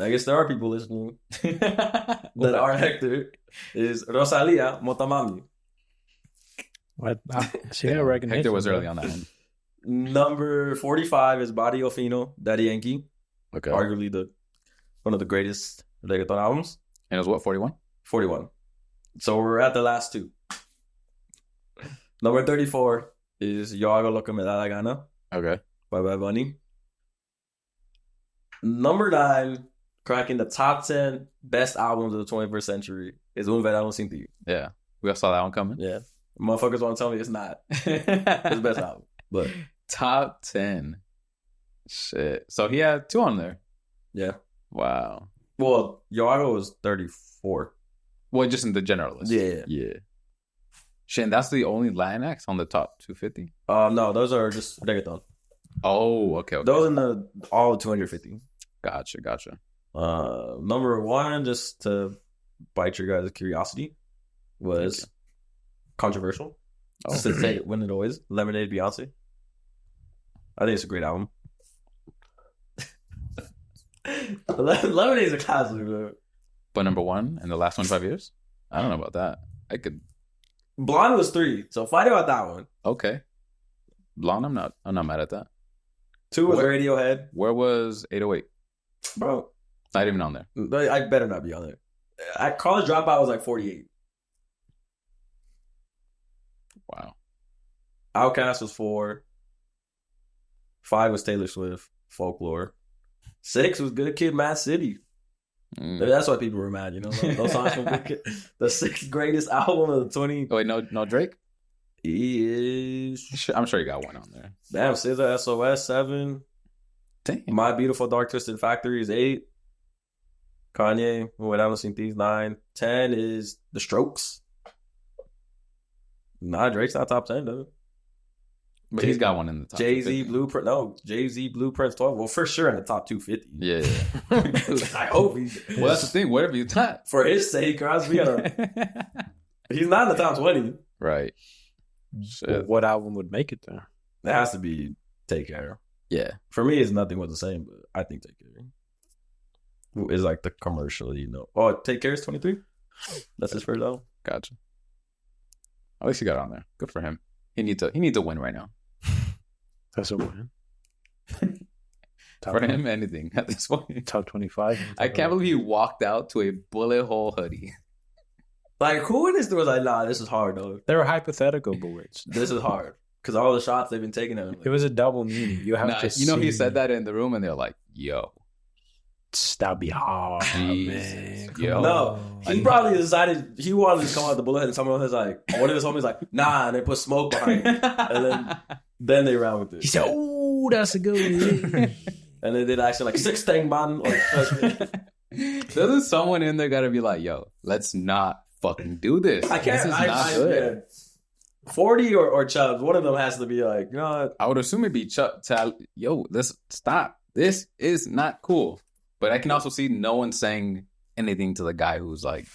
I guess there are people listening that are Hector, is Rosalía, Motamami.
What? She got recognition.
Hector was early on that one.
Number 45 is Barrio Fino, Daddy Yankee.
Okay.
Arguably one of the greatest reggaeton albums.
And it was what, 41?
41. So we're at the last two. Number 34 is Yo Hago Lo Que Me Da La Gana
Okay.
by Bad Bunny. Number 9, cracking the top 10 best albums of the 21st century, is Un Verano Sin Ti.
Yeah. We all saw that one coming.
Yeah. Motherfuckers want to tell me it's not. It's the best album. But
Top 10. Shit. So he had 2 on there.
yeah.
Wow.
Well, Yo Hago was 34.
Well, just in the general list.
Yeah.
Yeah. Shit, and that's the only Latin acts on the top 250?
No, those are just reggaeton.
Oh, okay.
Those in all 250.
Gotcha.
Number 1, just to bite your guys' curiosity, was controversial.
Oh.
Just to take it when it always. Lemonade, Beyonce. I think it's a great album. Lemonade is a classic, bro.
But number 1 in the last 25 years? I don't know about that. I could...
Blonde was 3, so fight about that one.
Okay. Blonde, I'm not mad at that.
2 was
What?
Radiohead.
Where was 808?
Bro,
Not even on there.
I better not be on there. At College Dropout was like 48.
Wow.
Outkast was 4. 5 was Taylor Swift. Folklore. 6 was Good Kid, Mad City. That's why people were mad, you know. Those songs from Good Kid. The 6th greatest album of the 20.
Oh, wait, no Drake?
He is.
I'm sure you got one on there.
Damn, SZA, SOS 7.
Damn.
My Beautiful Dark Twisted Factory is 8. Kanye, When I'm Listening These 9. 10 is The Strokes. Nah, Drake's not top 10 though.
But he's got one in the top.
Jay-Z
50.
Blueprint. No, Jay-Z Blueprint's 12. Well, for sure in the top 250.
Yeah.
I hope he's.
Well, that's the thing. Whatever you thought.
For his sake, Crosby, he's not in the top 20.
Right.
Well,
Shit.
what album would make it there?
It has to be Take Care.
Yeah.
For me, it's Nothing Was the Same, but I think Take Care is like the commercial, you know. Oh, Take Care is 23? That's his first album?
Gotcha. At least he got on there. Good for him. He needs to win right now.
That's a win.
For him, anything at this point.
Top 25.
I can't believe he walked out to a bullet hole hoodie.
Like, who in this was like, nah, this is hard, though.
They were hypothetical, but
This is hard. Because all the shots they've been taking at him.
it was a double meaning. You have to
You know, he
see-
said that in the room, and they're like, "Yo,
That'd be hard,
Jesus.
man. Come
Yo.
No,
on.
he probably decided he wanted to come out the bullet, and someone was like, one of his homies like, nah, and they put smoke behind it, and then they ran with it.
He said, "Oh, that's a good one."
And then they'd actually like 16 man.
Doesn't someone in there gotta be like, yo, let's not fucking do this.
I can't.
This is not good.
40 or Chubbs, one of them has to be like, you know what?
I would assume it'd be Chuck. Yo, let's stop. This is not cool. But I can also see no one saying anything to the guy who's like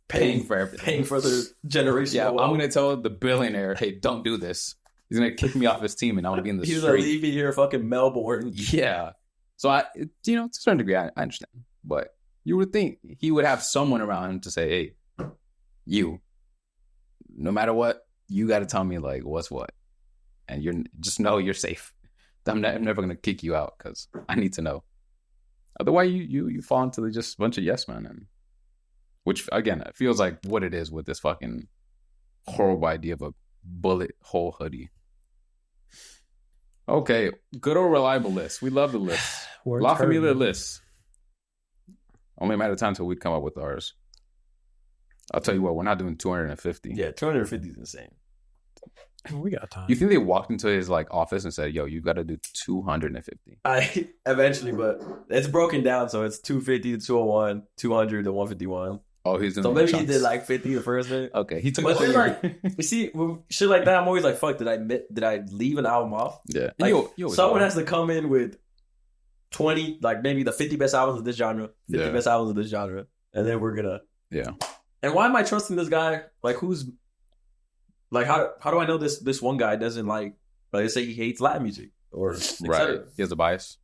paying for everything.
Paying for the generation.
Yeah, I'm gonna tell the billionaire, hey, don't do this. He's gonna kick me off his team, and I'm gonna be in the
He's
street.
like, leave me here, fucking Melbourne.
Yeah. So to a certain degree, I understand. But you would think he would have someone around him to say, hey, you, no matter what, you got to tell me like what's what, and you're just know you're safe. I'm never gonna kick you out because I need to know. Otherwise, you fall into just a bunch of yes men, and which again it feels like what it is with this fucking horrible idea of a bullet hole hoodie. Okay, good old reliable list. We love the list.
Words
La
hurt,
Familia
man.
list. Only a matter of time until we come up with ours. I'll tell you what, we're not doing 250.
Yeah, 250 is insane.
We got time.
You think they walked into his like office and said, "Yo, you got to do 250"?
I eventually, but it's broken down, so it's 250 to 201, 200 to 151.
Oh, he's doing
So maybe he
chunks.
did like 50 the first bit.
Okay, he took.
But
the
then,
whole
like,
year.
you see, when shit like that, I'm always like, fuck, did I leave an album off?
Yeah,
Like,
you always
someone
are.
has to come in with 20, like maybe the 50 best albums of this genre, 50
Yeah.
best albums of this genre, and then we're gonna.
Yeah.
And why am I trusting this guy? Like, who's like, how do I know this one guy doesn't like they say he hates Latin music or et
Right.
cetera?
He has a bias,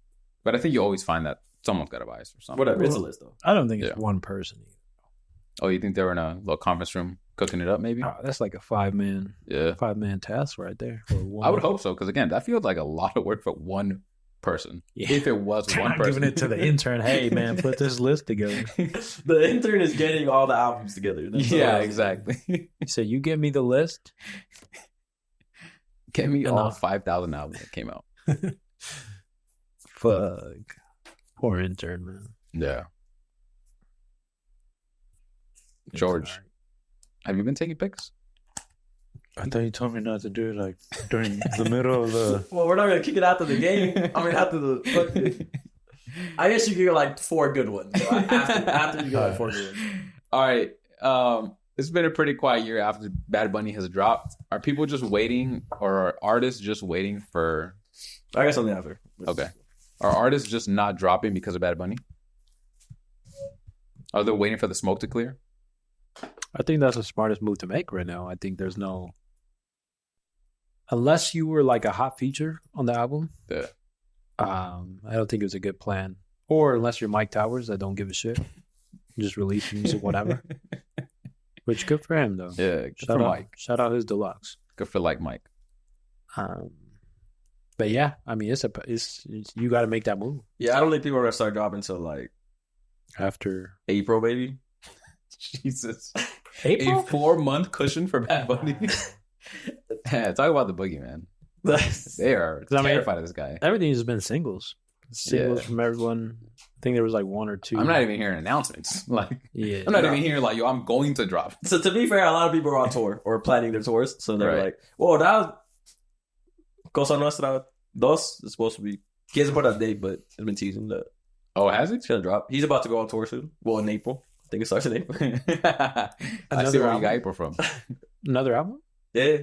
but I think you always find that someone's got a bias or something.
Whatever, it's a list though.
I don't think it's
Yeah.
one person.
Oh, you think they were in a little conference room cooking it up? Maybe.
Oh, that's like a five-man task right there. Or one.
I would hope so, because again, that feels like a lot of work for one person.
Yeah.
If it was one
I'm
person,
giving it to the intern. Hey, man, put this list together.
The intern is getting all the albums together. That's all
Yeah,
I'm saying.
exactly.
He said, "You give me the list."
Get me all
Enough.
5,000 albums that came out.
Fuck. Poor intern, man.
Yeah.
It's
George,
all right.
have you been taking pics?
I thought you told me not to do it like during the middle of the.
Well, we're not gonna kick it after the game. I mean, after the. fucking- I guess you get like 4 good ones. So after you get like 4 good ones.
All right. It's been a pretty quiet year after Bad Bunny has dropped. Are people just waiting, or are artists just waiting for?
I got something after.
Okay. Are artists just not dropping because of Bad Bunny? Are they waiting for the smoke to clear?
I think that's the smartest move to make right now. I think there's no, unless you were like a hot feature on the album.
Yeah.
I don't think it was a good plan. Or unless you're Mike Towers, I don't give a shit. Just release music, whatever. Which good for him though.
Yeah. Good
Shout
for
out,
Mike.
shout out his deluxe.
Good for like Mike.
But yeah, I mean, it's you got to make that move
Yeah, I don't think people are gonna start dropping until like
after
April, maybe.
Jesus.
April.
A 4-month cushion for Bad Bunny. Yeah, talk about the boogeyman. They are
'Cause I mean,
terrified of this guy.
Everything has been singles. Singles from everyone. I think there was like 1 or 2.
I'm not even hearing announcements. Like,
Yeah.
I'm not even hearing like, yo, I'm going to drop.
So to be fair, a lot of people are on tour or planning their tours. So they're
Right.
like, "Whoa, that was Cosa Nostra 2 is supposed to be." He hasn't put out a date, but it's been teasing that
Oh, has it?
it's gonna drop. He's about to go on tour soon. Well, in April. I think it starts in April.
I see
Another
where you
album?
got April from.
Another album?
Yeah.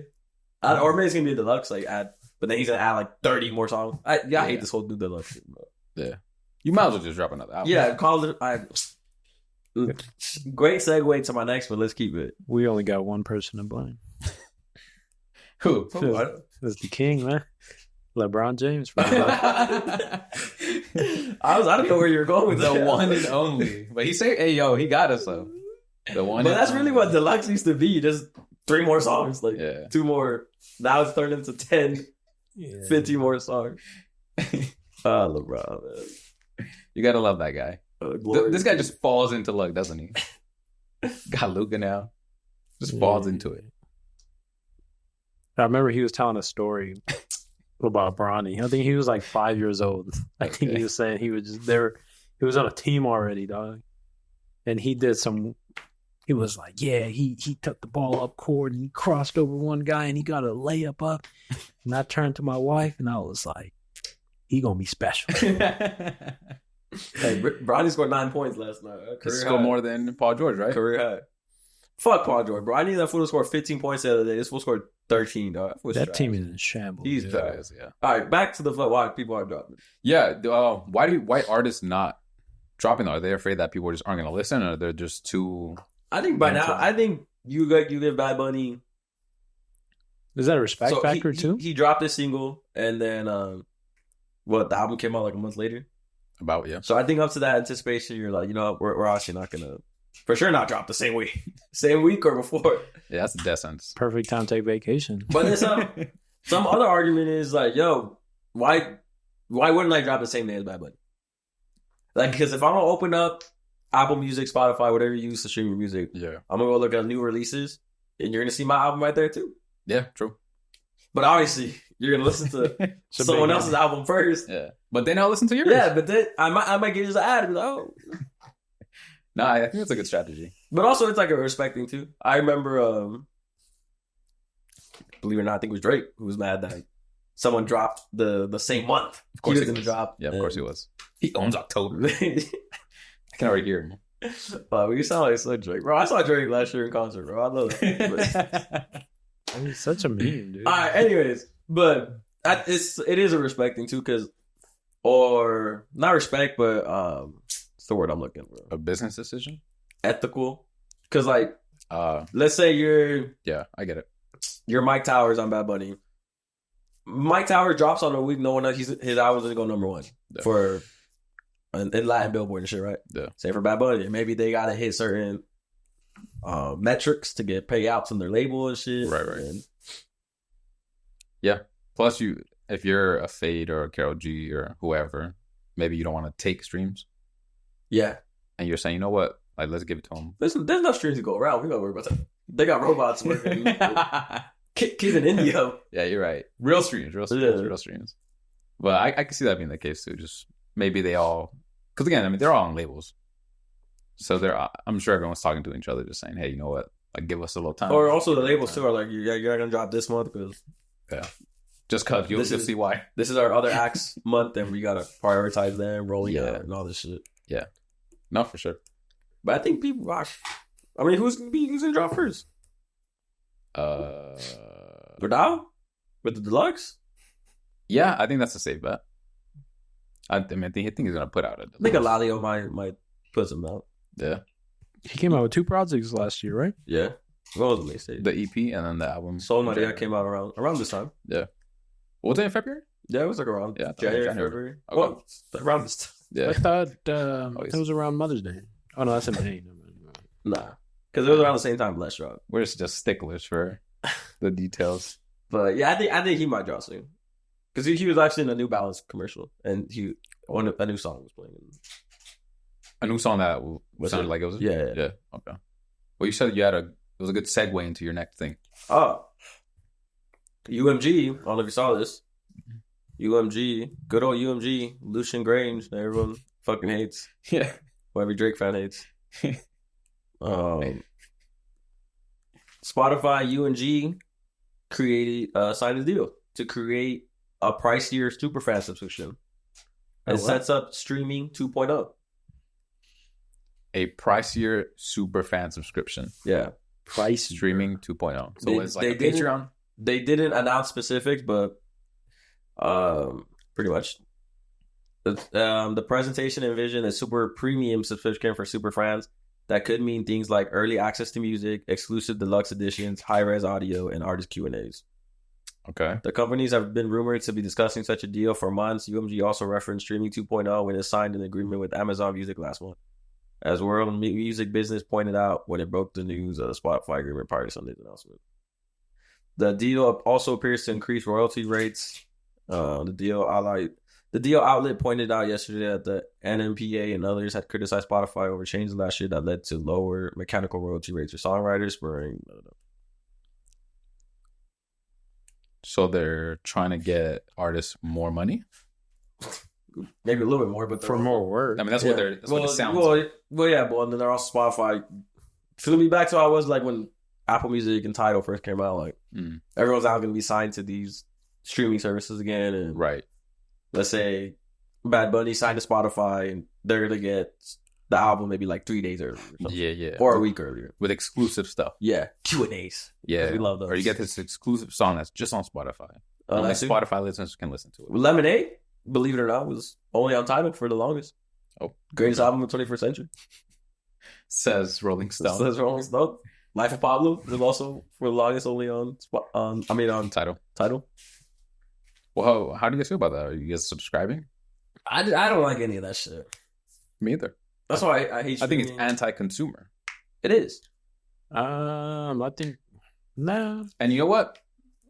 Or maybe it's gonna be a deluxe, like add, but then he's gonna add like 30 more songs. I hate this whole new deluxe shit, bro.
Yeah. You might as well just drop another album.
Yeah, call it. Great segue to my next one. Let's keep it.
We only got one person to blame.
Who?
That's the king, man. LeBron James.
I don't know where you're going with
The
that.
one and only. But he said, hey, yo, he got us, though. The one
But
and
that's really
only.
what deluxe used to be. Just 3 more songs, like
Yeah.
2 more. Now it's turned into 10,
Yeah.
50 more songs. LeBron, man.
You got to love that guy. This guy just falls into luck, doesn't he? Got Luca now. Just falls into it.
I remember he was telling a story about Bronny. I think he was like 5 years old. I think
Okay.
he was saying he was just there. He He was on a team already, dog. And he did some. He was like, yeah, he took the ball up court and he crossed over one guy and he got a layup up. And I turned to my wife and I was like, he gonna be special.
Hey, Bronny scored 9 points last night.
He scored more than Paul George, right?
Career high. Fuck Paul George, bro. I need that fool to score 15 points the other day. This fool scored 13, dog.
That team is in shambles.
He's
Yeah.
All right, back to the why people are dropping.
Yeah. Why do white artists not dropping though? Are they afraid that people just aren't going to listen, or they're just too?
I think by now, I think you live Bad Bunny.
Is that a respect factor too?
He dropped his single, and then the album came out like a month later.
About, yeah.
So I think up to that anticipation, you're like, you know, we're actually not gonna, for sure, not drop the same week or before.
Yeah, that's the death sentence.
Perfect time to take vacation.
But then some other argument is like, yo, why wouldn't I drop the same day as Bad Bunny? Like, because if I'm gonna open up Apple Music, Spotify, whatever you use to stream your music,
Yeah.
I'm gonna go look at new releases, and you're gonna see my album right there too.
Yeah, true.
But obviously, you're gonna listen to someone else's album first.
Yeah, but then I'll listen to yours.
Yeah, but then I might get just an ad and be like, oh.
Nah, I think that's a good strategy.
But also, it's like a respect thing too. I remember, believe it or not, I think it was Drake who was mad that someone dropped the same month.
Of course
he was
he
gonna
was.
drop.
Yeah, of course he was. He owns October. I can already hear him.
Wow, you sound like such Drake, bro. I saw Drake last year in concert, bro. I love that.
He's such a meme, dude.
All right, anyways, but it is a respect thing too, because, or not respect, but what's the word I'm looking for?
A business decision?
Ethical, because like,
Uh,
let's say
yeah, I get it.
you're Mike Towers on Bad Bunny. Mike Towers drops on a week, no one knows his album's gonna go number one for in Latin Billboard and shit, right?
Yeah.
Say for Bad Bunny, maybe they gotta hit certain metrics to get payouts on their label and shit.
Right.
And
Yeah. Plus, if you're a Fade or a Karol G or whoever, maybe you don't want to take streams,
yeah,
and you're saying, you know what? Like, let's give it to them.
there's enough streams to go around. We don't worry about that. They got robots working. Kids in India.
Yeah, you're right. Real streams. But I can see that being the case too. Just maybe they all, because again, I mean, they're all on labels, so I'm sure everyone's talking to each other, just saying, hey, you know what? Like, give us a little time.
Or also the labels too are like, you're not gonna drop this month because
just cut. You'll see why.
This is our other acts month, and we gotta prioritize them, rolling out, and all this shit.
Yeah, no, for sure.
But I think people watch. I mean, who's gonna drop first? Verdal with the deluxe.
Yeah, I think that's a safe bet. I think he's gonna put out a.
I think Eladio might put some out.
Yeah,
He came out with 2 projects last year, right?
Yeah, what was the mixtape?
the EP and then the album.
Soul Maria came out around this time.
Yeah, was it in February?
Yeah, it was like around
January.
February.
Okay.
Well, around this time.
Yeah,
I thought it was around Mother's Day. Oh, no, that's in May.
Nah, because it was around the same time Bless dropped.
we're just sticklers for the details.
But yeah, I think he might drop soon because he was actually in a New Balance commercial and a new song was playing.
A new song that sounded like it was.
Yeah.
Okay. Well, you said it was a good segue into your next thing.
Oh, UMG. I don't know if you saw this. UMG, good old UMG, Lucian Grange, that everyone fucking hates.
Yeah.
Or every Drake fan hates. Spotify, UMG signed a deal to create a pricier superfan subscription. It sets up streaming 2.0.
A pricier super fan subscription.
Yeah.
Price
Streaming 2.0. So it's like a
didn't-
Patreon.
They didn't announce specifics, but pretty much. The presentation envisioned a super premium subscription for super fans that could mean things like early access to music, exclusive deluxe editions, high-res audio, and artist Q&As.
Okay.
The companies have been rumored to be discussing such a deal for months. UMG also referenced Streaming 2.0 when it signed an agreement with Amazon Music last month. As World Music Business pointed out when it broke the news of the Spotify agreement prior to Sunday's announcement. The deal also appears to increase royalty rates. The deal outlet pointed out yesterday that the NMPA and others had criticized Spotify over changes last year that led to lower mechanical royalty rates for songwriters, spurring.
So they're trying to get artists more money?
maybe a little bit more, but
for more work.
I mean, that's what they're. That's what it sounds.
Well, yeah, but then they're also Spotify. Feel me back to how I was like when Apple Music and Tidal first came out. Like everyone's now going to be signed to these streaming services again, and
right.
Let's say Bad Bunny signed to Spotify, and they're going to get the album maybe like 3 days earlier.
Yeah.
Or a week earlier
with exclusive stuff.
Yeah, Q&As.
Yeah,
we love those.
Or you get this exclusive song that's just on Spotify. Only Spotify listeners can listen to it.
Lemonade, believe it or not, was only on Tidal for the longest.
Oh,
greatest album of the 21st century.
Says Rolling Stone.
Says Rolling Stone. Life of Pablo was also for the longest only on Tidal.
Well, how do you guys feel about that? Are you guys subscribing?
I don't like any of that shit.
Me either.
That's why I hate.
I think it's anti-consumer.
It is.
I think no.
And you know what?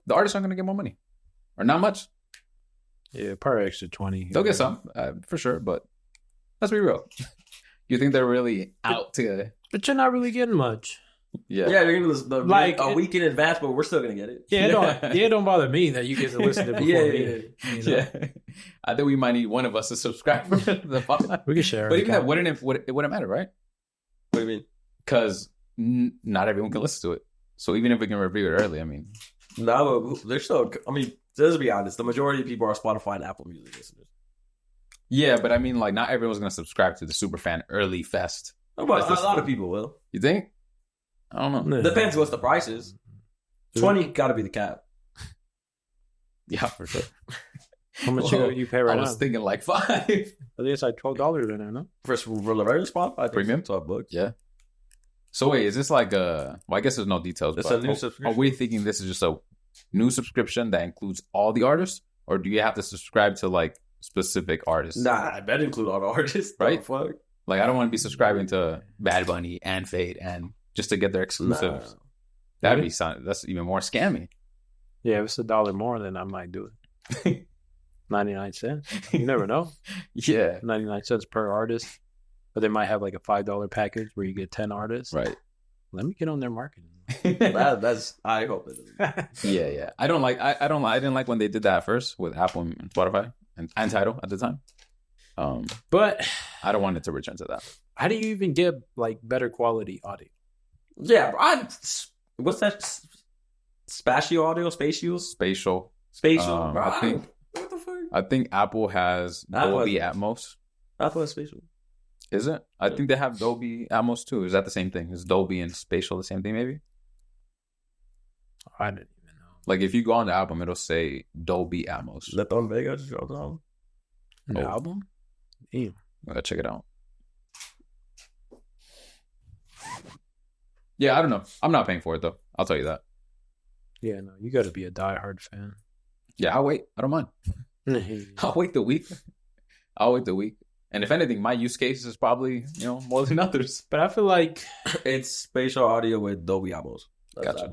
The artists aren't going to get more money, or not much.
Yeah, probably extra 20.
They'll get some for sure, but let's be real. You think they're really out to?
But you're not really getting much.
Yeah,
you're gonna listen like a week in advance, but we're still gonna get it.
It don't bother me that you get to listen to before me.
Yeah. I think we might need one of us to subscribe for the podcast.
We can share.
But even that it wouldn't matter, right?
What do you mean?
Because not everyone can listen to it. So even if we can review it early, I mean,
no, they're still. I mean, let's be honest. The majority of people are Spotify and Apple Music listeners.
Yeah, but I mean, like, not everyone's gonna subscribe to the Superfan Early Fest.
But a lot of people will.
You think? I don't know.
Depends what the price is. 20 got to be the cap.
Yeah, for sure.
How much you pay right now?
I was thinking like 5. I
think it's like $12 in there, no?
For the regular spot, I think
premium,
$12.
Yeah. So wait, is this like a? Well, I guess there's no details.
It's a new subscription.
Are we thinking this is just a new subscription that includes all the artists, or do you have to subscribe to like specific artists?
Nah, I better include all the artists,
right?
Fuck.
Like, I don't want to be subscribing to Bad Bunny and Fade and just to get their exclusives. Nah. That's even more scammy.
Yeah, if it's $1 more, then I might do it. 99 cents. You never know.
Yeah,
99 cents per artist. But they might have like a $5 package where you get 10 artists.
Right.
Let me get on their marketing.
That's. I hope it is.
Yeah. I didn't like when they did that at first with Apple and Spotify and Tidal at the time.
But
I don't want it to return to that.
How do you even get like better quality audio?
Yeah, what's that? Spatial audio, spatial. Bro,
I think.
What the fuck?
I think Apple has Dolby Atmos.
Apple has spatial.
Is it? I think they have Dolby Atmos too. Is that the same thing? Is Dolby and spatial the same thing? Maybe.
I didn't even know.
Like, if you go on the album, it'll say Dolby Atmos.
Leton Vega just dropped the album.
The album? Damn.
Gotta check it out. Yeah, I don't know. I'm not paying for it though. I'll tell you that.
Yeah, no, you got to be a diehard fan.
Yeah, I'll wait. I don't mind. I'll wait the week. And if anything, my use case is probably, more than others.
But I feel like
it's spatial audio with Dolby Atmos.
Gotcha.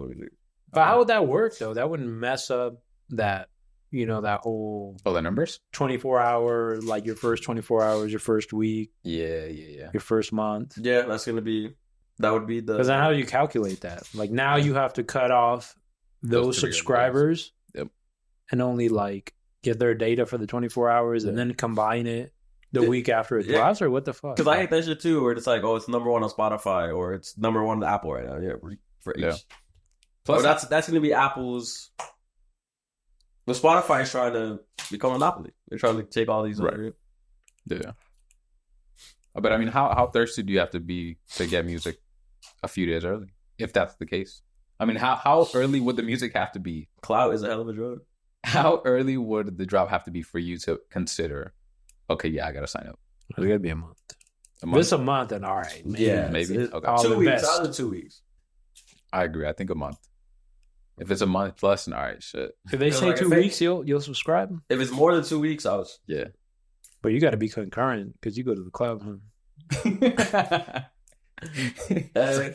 But how would that work though? That wouldn't mess up that, that whole
the numbers?
24-hour, like your first 24 hours, your first week.
Yeah.
Your first month.
Yeah, that would be the...
Because then how do you calculate that? Like, now you have to cut off those subscribers.
Yep.
And only like get their data for the 24 hours and then combine it the week after it drops, or what the fuck?
Because I hate that shit too, where it's like, it's number 1 on Spotify or it's number 1 on Apple right now. Yeah, for each.
Yeah.
Plus, that's going to be Apple's... But Spotify is trying to become a monopoly. They're trying to take all these...
Right. Yeah. But I mean, how thirsty do you have to be to get music a few days early, if that's the case? I mean, how early would the music have to be?
Clout is a hell of a drug.
How early would the drop have to be for you to consider, okay, yeah, I got to sign up?
It's got to be a month. If it's a month, then all right.
Maybe. Yeah.
Maybe. Okay.
2 weeks. Out of 2 weeks.
I agree. I think a month. If it's a month plus, then all right, shit.
If they say 2 weeks, you'll subscribe?
If it's more than 2 weeks,
Yeah.
But you got to be concurrent because you go to the club, huh?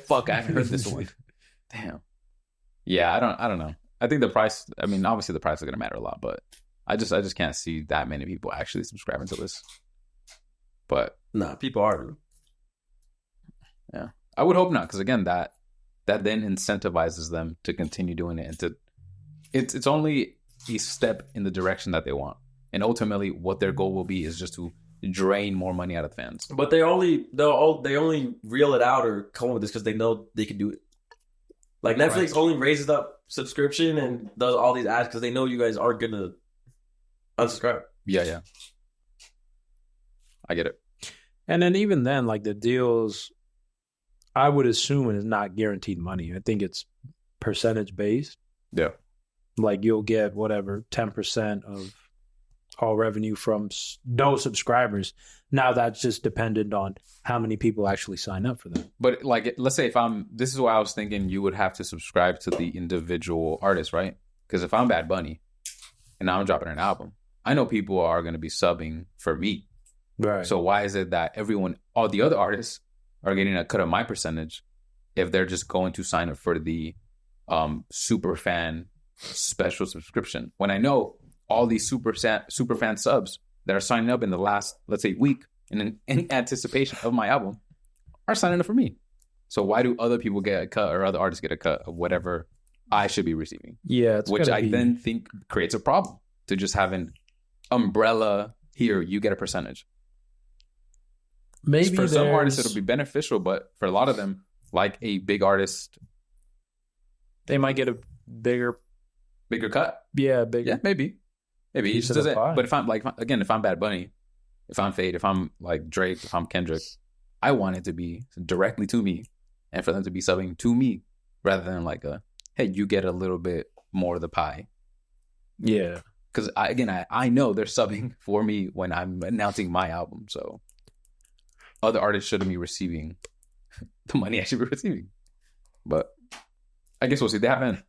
Fuck, I haven't heard this one. Damn. Yeah, I don't know. I think the price, I mean, obviously the price is going to matter a lot, but I just can't see that many people actually subscribing to this. But
nah, people are.
Yeah. I would hope not, because again, that then incentivizes them to continue doing it, and it's only a step in the direction that they want. And ultimately, what their goal will be is just to drain more money out of the fans.
But they only reel it out or come up with this because they know they can do it. Like Netflix only raises up subscription and does all these ads because they know you guys aren't gonna unsubscribe.
Yeah. I get it.
And then even then, like the deals, I would assume it is not guaranteed money. I think it's percentage based.
Yeah.
Like you'll get whatever 10% of all revenue from no subscribers. Now that's just dependent on how many people actually sign up for that.
But like, let's say this is why I was thinking you would have to subscribe to the individual artist, right? Because if I'm Bad Bunny and now I'm dropping an album, I know people are going to be subbing for me.
Right.
So why is it that all the other artists are getting a cut of my percentage if they're just going to sign up for the super fan special subscription? When I know all these super fan subs that are signing up in the last, let's say, week in anticipation of my album are signing up for me. So why do other people get a cut or other artists get a cut of whatever I should be receiving?
Yeah,
which I then think creates a problem to just have an umbrella here. You get a percentage.
Maybe
for some artists it'll be beneficial, but for a lot of them, like a big artist,
they might get a bigger
cut.
Yeah, bigger.
Yeah, maybe. It just doesn't. But if I'm like, again, if I'm Bad Bunny, if I'm Fade, if I'm like Drake, if I'm Kendrick, I want it to be directly to me, and for them to be subbing to me rather than like hey, you get a little bit more of the pie.
Yeah,
because I know they're subbing for me when I'm announcing my album, so other artists shouldn't be receiving the money I should be receiving. But I guess we'll see. They haven't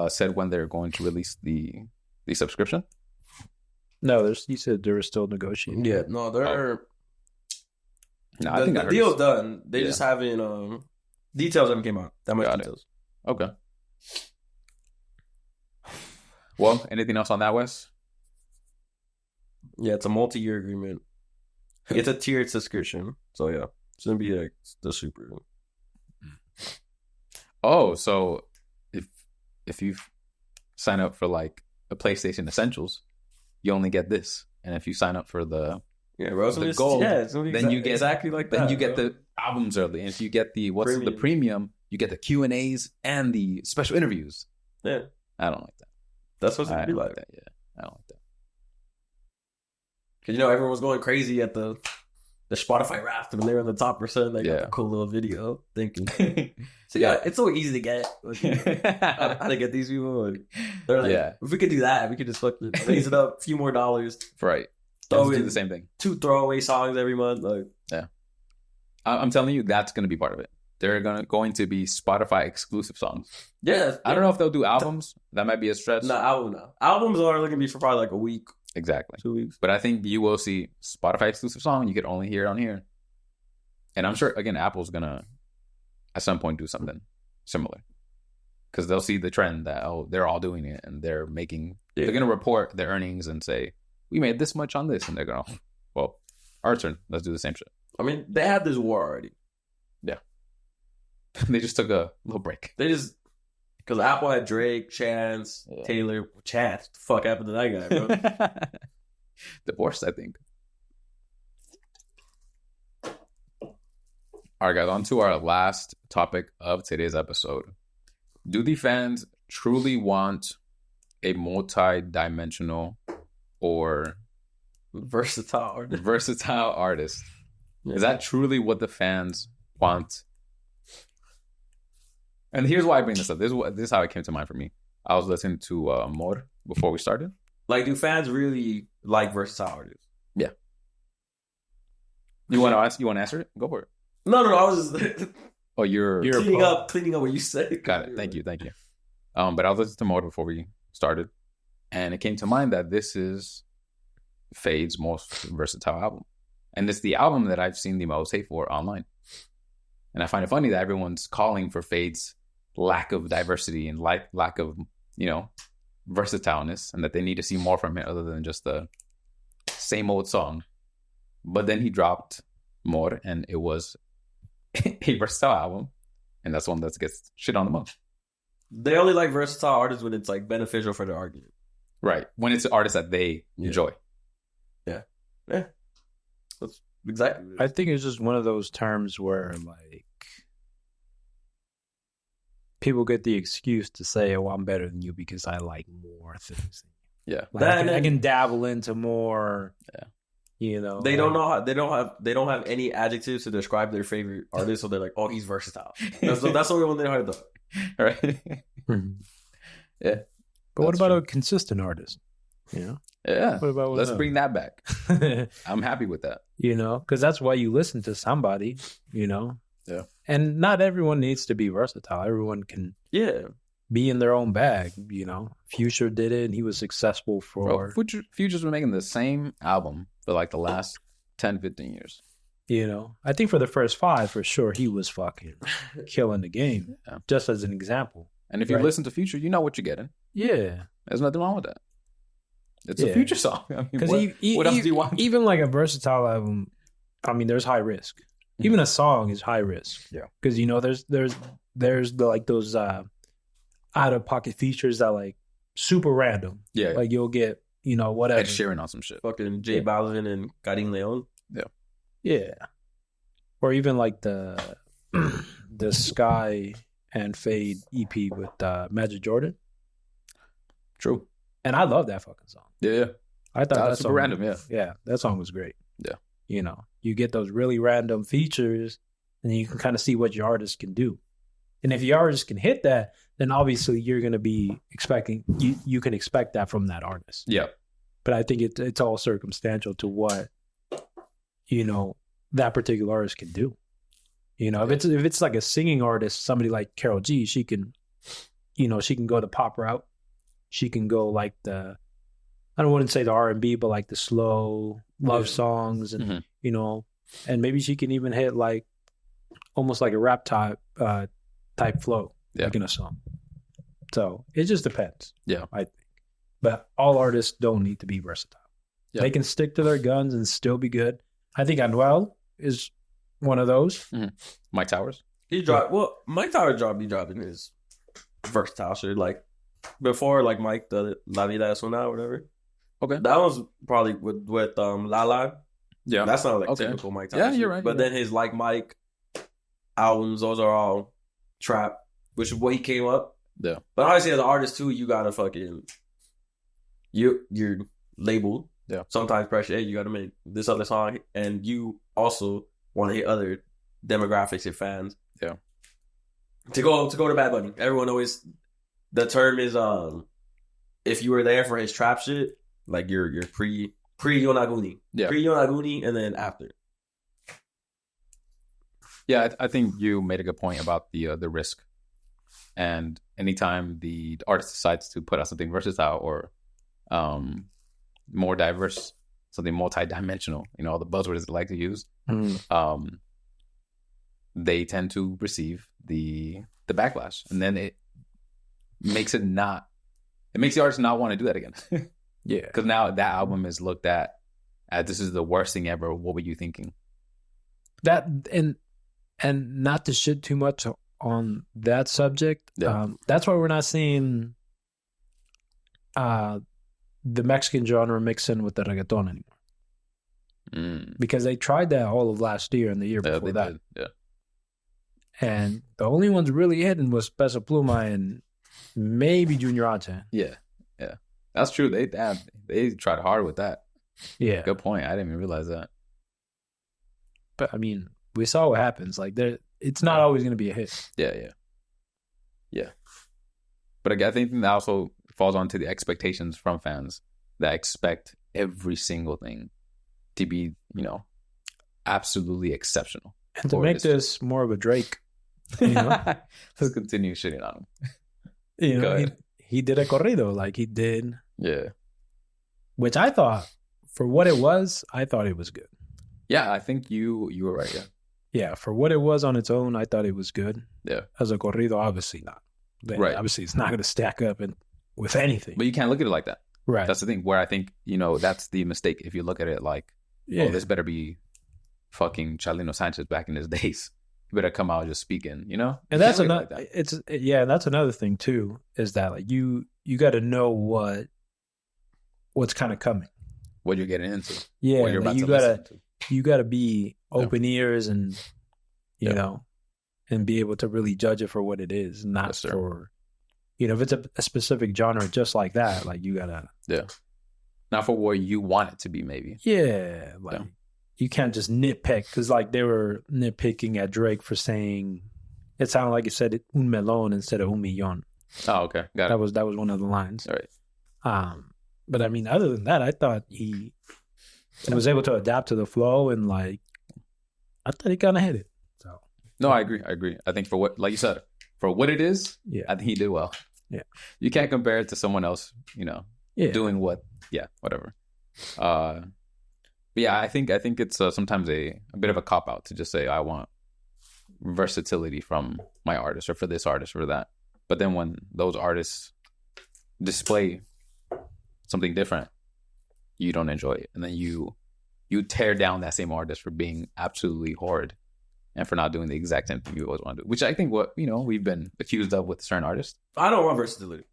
said when they're going to release the subscription.
No, you said they were still negotiating.
Yeah, no, they're.
No, I think
the deal's done. They just haven't. Details haven't came out. That much details.
Okay. Well, anything else on that, Wes?
Yeah, it's a multi-year agreement. It's a tiered subscription. So yeah, it's gonna be like the super.
Oh, so if you sign up for like a PlayStation Essentials, you only get this, and if you sign up for the gold, then you get
exactly like that.
Then you get the albums early, and if you get the premium, you get the Q&As and the special interviews.
Yeah,
I don't like that.
That's what's gonna be like.
That. Yeah, I don't like that.
Because everyone was going crazy at the Spotify Wrapped when they were in the top percent. They got a cool little video thinking. So it's so easy to get. How to get these people? They're like, if we could do that, we could just fucking raise it up a few more dollars.
Right.
Throw
do the same thing.
2 throwaway songs every month.
Yeah. I'm telling you, that's going to be part of it. They're going to be Spotify exclusive songs.
Yeah.
I don't know if they'll do albums. That might be a stretch.
No, album now. Albums are going to be for probably like a week.
Exactly.
2 weeks.
But I think you will see Spotify exclusive song. You could only hear it on here. And I'm sure, again, Apple's going to, at some point, do something similar. Because they'll see the trend that, they're all doing it. And they're going to report their earnings and say, we made this much on this. And they're going to, well, our turn. Let's do the same shit.
I mean, they had this war already.
Yeah. They just took a little break.
Because Apple had Drake, Chance, Taylor. Chance, what the fuck happened to that guy, bro?
Divorced, I think. All right, guys, on to our last topic of today's episode. Do the fans truly want a multi-dimensional or
versatile
artist? Yeah. Is that truly what the fans want? And here's why I bring this up. This is how it came to mind for me. I was listening to Mor before we started.
Like, do fans really like versatile artists?
Yeah. You want to ask? You want to answer it? Go for it.
No. I was just.
Oh, you're
cleaning up what you said.
Got it. Thank you. But I was listening to Mor before we started, and it came to mind that this is Fade's most versatile album, and it's the album that I've seen the most hate for online. And I find it funny that everyone's calling for Fade's lack of diversity and lack of, versatileness, and that they need to see more from him other than just the same old song. But then he dropped More, and it was a versatile album, and that's one that gets shit on the most.
They only like versatile artists when it's like beneficial for their argument.
Right. When it's an artist that they enjoy.
Yeah. That's exactly.
I think it's just one of those terms where like people get the excuse to say, "Oh, I'm better than you because I like more things."
Yeah.
Like, I can dabble into more.
Yeah.
You know,
They don't know how they don't have any adjectives to describe their favorite artist, so they're like, "Oh, he's versatile." That's the only one they know.
Right. Yeah.
But what
That's
about
true.
a consistent artist? You know,
Yeah.
what about
Let's bring that back. I'm happy with that.
you know, because that's why you listen to somebody. You know,
Yeah.
and not everyone needs to be versatile. Everyone can
Yeah.
be in their own bag. You know, Future did it, and he was successful for.
Bro, Future's been making the same album for like the last 10, 15 years.
You know, I think for the first 5, for sure, he was fucking killing the game.
Yeah.
Just as an example.
And if you
Right.
listen to Future, you know what you're getting.
Yeah,
There's nothing wrong with that. It's
Yeah.
a Future song. I mean,
because
what else do you want?
Even like a versatile album, I mean, there's high risk.
Mhm.
Even a song is high risk.
Yeah.
Because you know, there's the like those out of pocket features that like super random.
Yeah.
Like you'll get, you know, whatever.
Ed Sheeran on some shit.
Fucking J Balvin and Karim Leon.
Yeah. Or even like the Sky and Fade EP with Magic Jordan.
True.
And I love that fucking song.
Yeah.
I thought that
super
song,
random, yeah.
Yeah, that song was great.
Yeah.
You know, you get those really random features and you can kind of see what your artist can do. And if your artist can hit that, then obviously you're going to be expecting, you can expect that from that artist.
Yeah.
But I think it's all circumstantial to what, you know, that particular artist can do. You know, if it's like a singing artist, somebody like Karol G, she can, you know, she can go the pop route. She can go like I don't want to say the R&B, but like the slow love songs, and
Mhm.
you know, and maybe she can even hit like almost like a rap type flow,
Yeah.
like in a song. So it just depends.
Yeah.
I think, but all artists don't need to be versatile.
Yeah.
They can stick to their guns and still be good. I think Anuel is one of those.
Mike Towers.
He dropped. Well, Mike Tower be dropping his versatile shit. Like before, like Mike the La Vida Es Una or whatever.
Okay.
That was probably with Lala.
Yeah.
That's not like
Okay.
typical Mike Tower.
Yeah,
shit.
you're right,
But
you're
then his Like Mike albums, those are all trap, which is what he came up.
Yeah.
But obviously, as an artist too, you gotta fucking you're labeled.
Yeah.
Sometimes pressure. Hey, you gotta make this other song, and you also want to hit other demographics and fans.
Yeah.
To go to Bad Bunny, everyone always the term is if you were there for his trap shit, like you're pre Yonaguni,
Yeah.
pre Yonaguni, and then after.
Yeah, I think you made a good point about the risk. And anytime the artist decides to put out something versatile or more diverse, something multi-dimensional, you know, all the buzzwords they like to use, they tend to receive the backlash, and then it makes the artist not want to do that again.
Yeah.
Because now that album is looked at as this is the worst thing ever. What were you thinking?
That and not to shit too much on that subject.
Yeah.
That's why we're not seeing the Mexican genre mix in with the reggaeton anymore, because they tried that all of last year and the year before that.
Did. Yeah.
And the only ones really hitting was Peso Pluma and maybe Junior H.
Yeah. That's true. They tried hard with that.
Yeah.
Good point. I didn't even realize that.
But I mean, we saw what happens. Like it's not always going to be a hit.
Yeah. But I think that also falls onto the expectations from fans that expect every single thing to be, you know, absolutely exceptional.
And to
Or
make
it's-
this more of a Drake, you know,
Let's continue shitting on him.
you
Go
know,
ahead.
he did a corrido like he did,
Yeah.
which I thought, for what it was, I thought it was good.
Yeah, I think you were right. Yeah.
Yeah, for what it was on its own, I thought it was good.
Yeah.
As a corrido, obviously not.
Right.
Obviously, it's not going to stack up with anything.
But you can't look at it like that.
Right.
That's the thing where I think, you know, that's the mistake. If you look at it like,
yeah.
oh, this better be fucking Chalino Sanchez back in his days. You better come out just speaking, you know?
And
You
that's
can't look
another.
at it like
And that's another thing too, is that like you got to know what's kind of coming.
what you're getting into.
Yeah,
What you're
like
about to listen to.
you gotta be open ears and you
Yeah.
know, and be able to really judge it for what it is, not
Yes, sir.
for if it's a specific genre just like that, like you gotta
Not for what you want it to be, maybe.
like you can't just nitpick because like they were nitpicking at Drake for saying it sounded like it said un melon instead of un millon.
Oh, okay. Got it.
That was one of the lines.
All right.
But I mean, other than that, I thought he was able to adapt to the flow and like I thought he kind of hit it. So
No, I agree. I think for what, like you said, for what it is,
yeah,
I think he did well.
Yeah.
You can't compare it to someone else, doing what, whatever. But yeah, I think it's sometimes a bit of a cop out to just say I want versatility from my artist or for this artist or that. But then when those artists display something different, you don't enjoy it, and then you tear down that same artist for being absolutely horrid and for not doing the exact same thing you always want to do. Which I think what we've been accused of with certain artists.
I don't want versatility.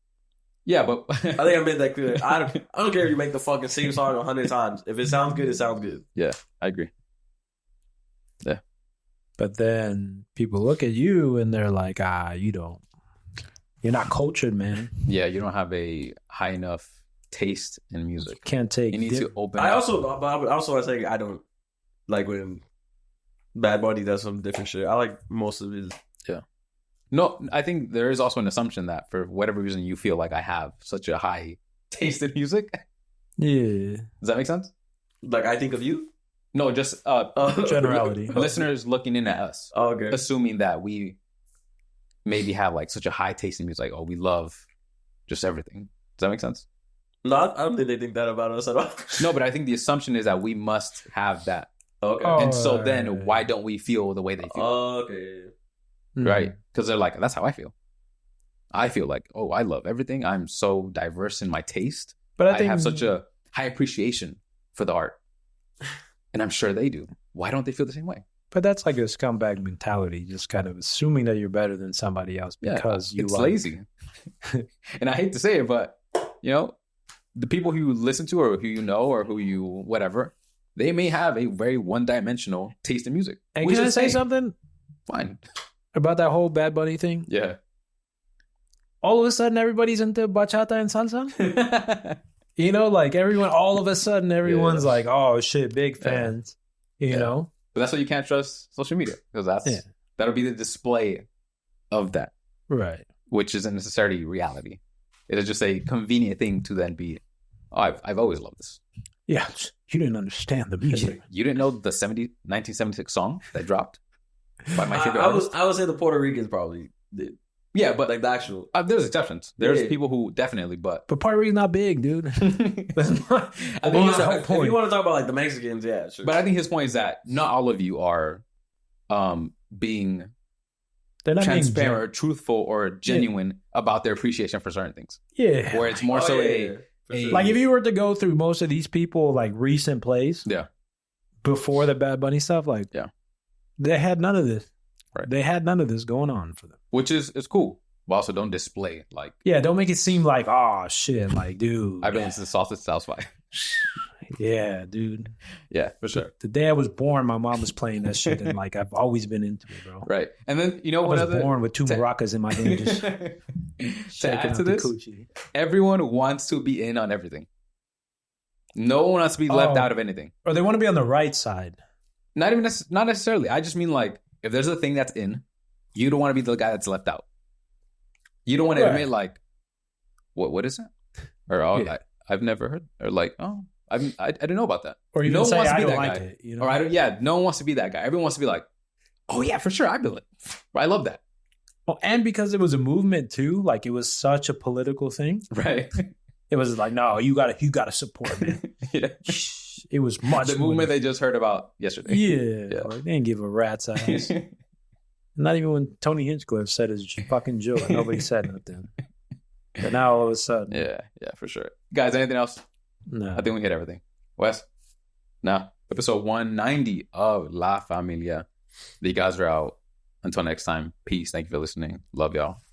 Yeah, but
I think I made that clear. I don't care if you make the fucking same song 100 times. If it sounds good, it sounds good.
Yeah, I agree. Yeah.
But then people look at you and they're like, you're not cultured, man.
Yeah, you don't have a high enough taste in music.
Can't take.
You need to open.
I also want to say I don't like when Bad Bunny does some different shit. I like most of his.
Yeah. No, I think there is also an assumption that for whatever reason you feel like I have such a high taste in music.
Yeah.
Does that make sense?
Like I think of you.
No, just
generality.
listeners looking in at us,
Okay.
assuming that we maybe have like such a high taste in music. Like, oh, we love just everything. Does that make sense?
No, I don't think they think that about us at all.
No, but I think the assumption is that we must have that.
Okay.
And so then why don't we feel the way they feel?
Okay.
Right? Because they're like, that's how I feel. I feel like, oh, I love everything. I'm so diverse in my taste.
But
I have such a high appreciation for the art. And I'm sure they do. Why don't they feel the same way?
But that's like a scumbag mentality, just kind of assuming that you're better than somebody else because
it's lazy. And I hate to say it, but the people who you listen to or who you know or who you whatever, they may have a very one-dimensional taste in music.
And can I say something?
Fine.
About that whole Bad Bunny thing?
Yeah.
All of a sudden, everybody's into bachata and salsa. Like everyone, all of a sudden, everyone's like, oh shit, big fans. You know?
But that's why you can't trust social media because that'll be the display of that.
Right.
Which isn't necessarily reality. It is just a convenient thing to then be, oh, I've always loved this.
Yeah. You didn't understand the music.
You didn't know the 1976 song that dropped by my favorite artist?
I would say the Puerto Ricans probably did.
Yeah, but
like the actual.
There's exceptions. There's people who definitely, but
Puerto Rico's not big, dude.
I think
If you want to talk about like the Mexicans, yeah, sure.
But I think his point is that not all of you are being
They're not
transparent or truthful or genuine about their appreciation for certain things.
Yeah.
Where it's more
sure.
Like if you were to go through most of these people like recent plays, before the Bad Bunny stuff, like they had none of this.
Right.
They had none of this going on for them.
Which is cool. But also don't display like
don't make it seem like, oh shit, like dude.
I've been into the Sausage South by.
Yeah, dude.
Yeah, for sure.
The day I was born, my mom was playing that shit, and like I've always been into it, bro.
Right. And then
I was born with two maracas in my hand, just
to add to this, everyone wants to be in on everything. No one wants to be left out of anything.
Or they want to be on the right side.
Not necessarily. I just mean like if there's a thing that's in, you don't want to be the guy that's left out. You don't want to admit like, what is that? Or I've never heard. Or like, oh, I didn't know about that.
Or
no one wants to be that guy.
It, you know?
Or no one wants to be that guy. Everyone wants to be like, oh yeah, for sure, I feel it. I love that.
Oh, and because it was a movement too, like it was such a political thing,
right?
It was like, no, you gotta support me.
Yeah.
It was much
the movement they just heard about yesterday.
Yeah. Like, they didn't give a rat's ass. Not even when Tony Hinchcliffe said his fucking joke, nobody said nothing. But now all of a sudden,
yeah, for sure. Guys, anything else?
No,
I think we hit everything. Wes, no. Episode 190 of La Familia. The guys are out. Until next time, peace. Thank you for listening. Love y'all.